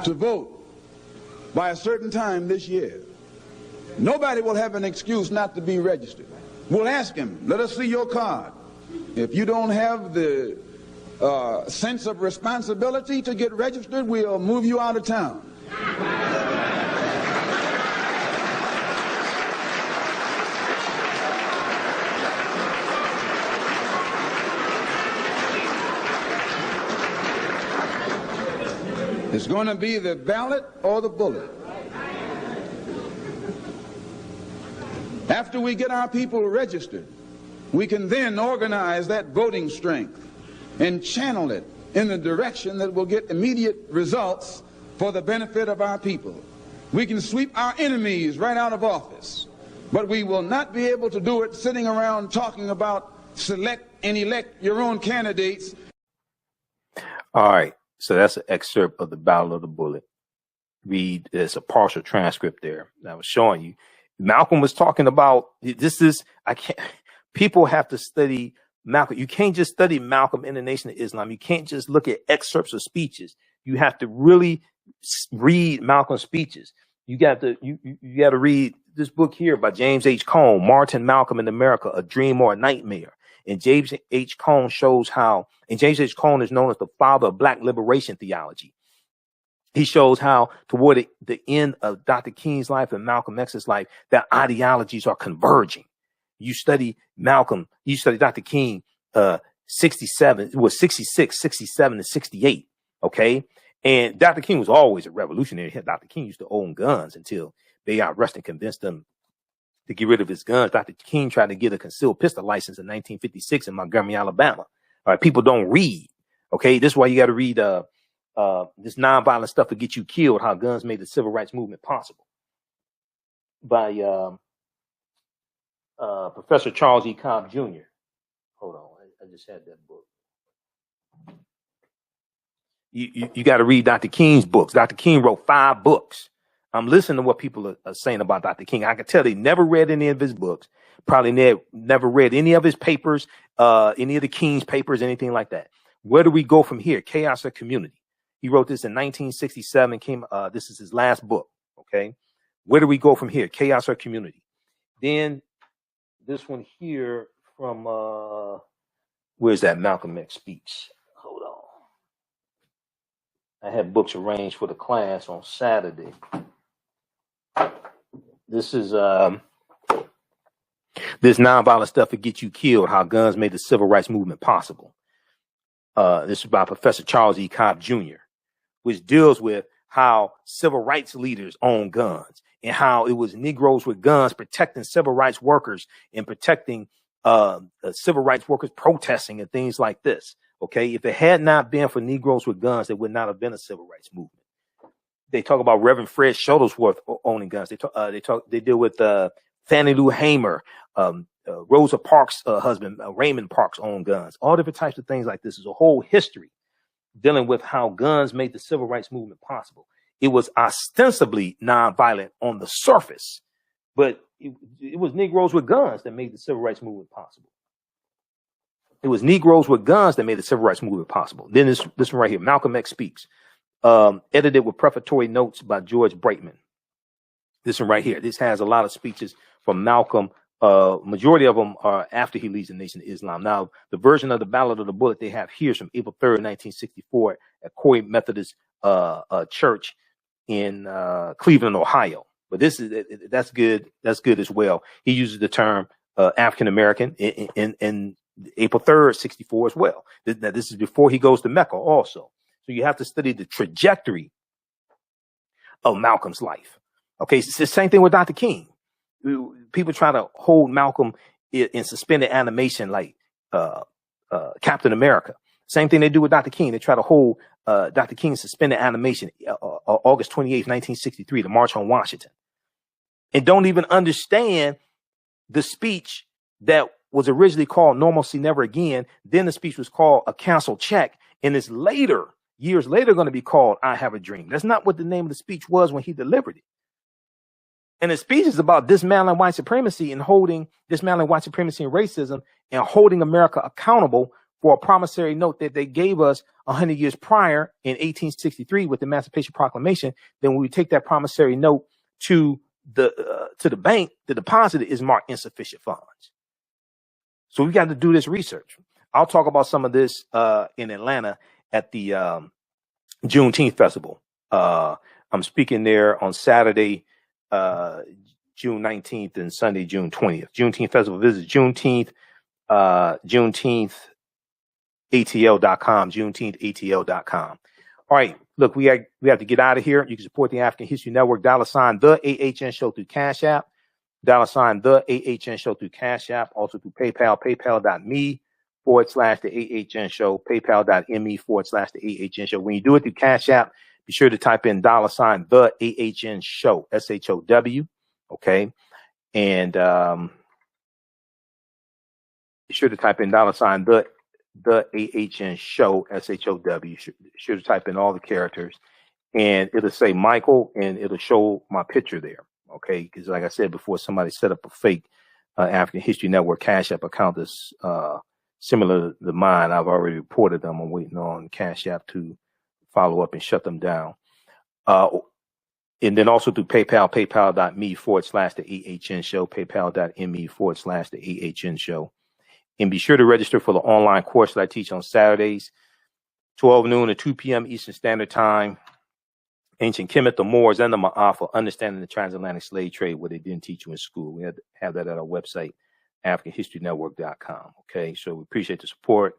S3: to vote by a certain time this year. Nobody will have an excuse not to be registered. We'll ask him, let us see your card. If you don't have the sense of responsibility to get registered, we'll move you out of town. It's going to be the ballot or the bullet. After we get our people registered, we can then organize that voting strength and channel it in the direction that will get immediate results for the benefit of our people. We can sweep our enemies right out of office, but we will not be able to do it sitting around talking about select and elect your own candidates.
S1: All right. So that's an excerpt of the Battle of the Bullet. There's a partial transcript there that I was showing you. Malcolm was talking about people have to study Malcolm. You can't just study Malcolm in the Nation of Islam. You can't just look at excerpts of speeches. You have to really read Malcolm's speeches. You got to read this book here by James H. Cone, Martin Malcolm in America, A Dream or a Nightmare. And James H. Cone shows how, and James H. Cone is known as the father of black liberation theology. He shows how toward the end of Dr. King's life and Malcolm X's life, their ideologies are converging. You study Malcolm, you study Dr. King, 66, 67, and 68. Okay. And Dr. King was always a revolutionary. Dr. King used to own guns until they got arrested and convinced him to get rid of his guns. Dr. King tried to get a concealed pistol license in 1956 in Montgomery, Alabama. All right. People don't read. Okay. This is why you got to read, this nonviolent stuff to get you killed, how guns made the civil rights movement possible, by Professor Charles E. Cobb Jr. Hold on, I just had that book. You got to read Dr. King's books. Dr. King wrote 5 books. I'm listening to what people are saying about Dr. King. I can tell they never read any of his books, probably never read any of his papers, any of the King's papers, anything like that. Where do we go from here? Chaos or Community? He wrote this in 1967. This is his last book. Okay. Where do we go from here? Chaos or Community? Then this one here from, where's that Malcolm X speech? Hold on. I had books arranged for the class on Saturday. This is, this nonviolent stuff that gets you killed, how guns made the civil rights movement possible. This is by Professor Charles E. Cobb Jr., which deals with how civil rights leaders own guns and how it was Negroes with guns protecting civil rights workers and protecting civil rights workers protesting and things like this. Okay, if it had not been for Negroes with guns, there would not have been a civil rights movement. They talk about Reverend Fred Shuttlesworth owning guns. They deal with Fannie Lou Hamer, Rosa Parks' husband, Raymond Parks, owned guns. All different types of things like this. Is a whole history dealing with how guns made the civil rights movement possible. It was ostensibly nonviolent on the surface, but it was Negroes with guns that made the civil rights movement possible. It was Negroes with guns that made the civil rights movement possible. Then this one right here, Malcolm X Speaks, edited with prefatory notes by George Brightman. This one right here. This has a lot of speeches from Malcolm. Majority of them are after he leaves the Nation of Islam. Now, the version of the Ballot of the Bullet they have here is from April 3rd, 1964 at Corey Methodist Church in Cleveland, Ohio. But that's good. That's good as well. He uses the term African American in April 3rd, 64 as well. Now, this is before he goes to Mecca also. So you have to study the trajectory of Malcolm's life. Okay, it's the same thing with Dr. King. People try to hold Malcolm in suspended animation like Captain America. Same thing they do with Dr. King. They try to hold Dr. King's suspended animation August 28th, 1963, the March on Washington. And don't even understand the speech that was originally called Normalcy Never Again. Then the speech was called A Canceled Check. And it's later, years later, going to be called I Have a Dream. That's not what the name of the speech was when he delivered it. And the speech is about dismantling white supremacy and dismantling white supremacy and racism and holding America accountable for a promissory note that they gave us 100 years prior in 1863 with the Emancipation Proclamation. Then when we take that promissory note to the bank, the deposit is marked insufficient funds. So we got to do this research. I'll talk about some of this in Atlanta at the Juneteenth Festival. I'm speaking there on Saturday, June 19th and Sunday, June 20th. Juneteenth Festival. Visit Juneteenth, JuneteenthATL.com, JuneteenthATL.com. All right, look, we have to get out of here. You can support the African History Network, $, the AHN Show through Cash App, $, the AHN Show through Cash App, also through PayPal, paypal.me/the AHN Show, paypal.me/the AHN Show. When you do it through Cash App, be sure to type in $, the AHN Show, SHOW. Okay. And be sure to type in $, the AHN Show, SHOW. Be sure to type in all the characters and it'll say Michael and it'll show my picture there. Okay. Because like I said before, somebody set up a fake African History Network Cash App account that's similar to mine. I've already reported them. I'm waiting on Cash App to follow up and shut them down. And then also through PayPal, paypal.me/the AHN Show, paypal.me/the AHN Show. And be sure to register for the online course that I teach on Saturdays, 12 noon to 2 p.m. Eastern Standard Time. Ancient Kemet, the Moors, and the Ma'afa, Understanding the Transatlantic Slave Trade, what they didn't teach you in school. We have that at our website, AfricanHistoryNetwork.com. Okay, so we appreciate the support.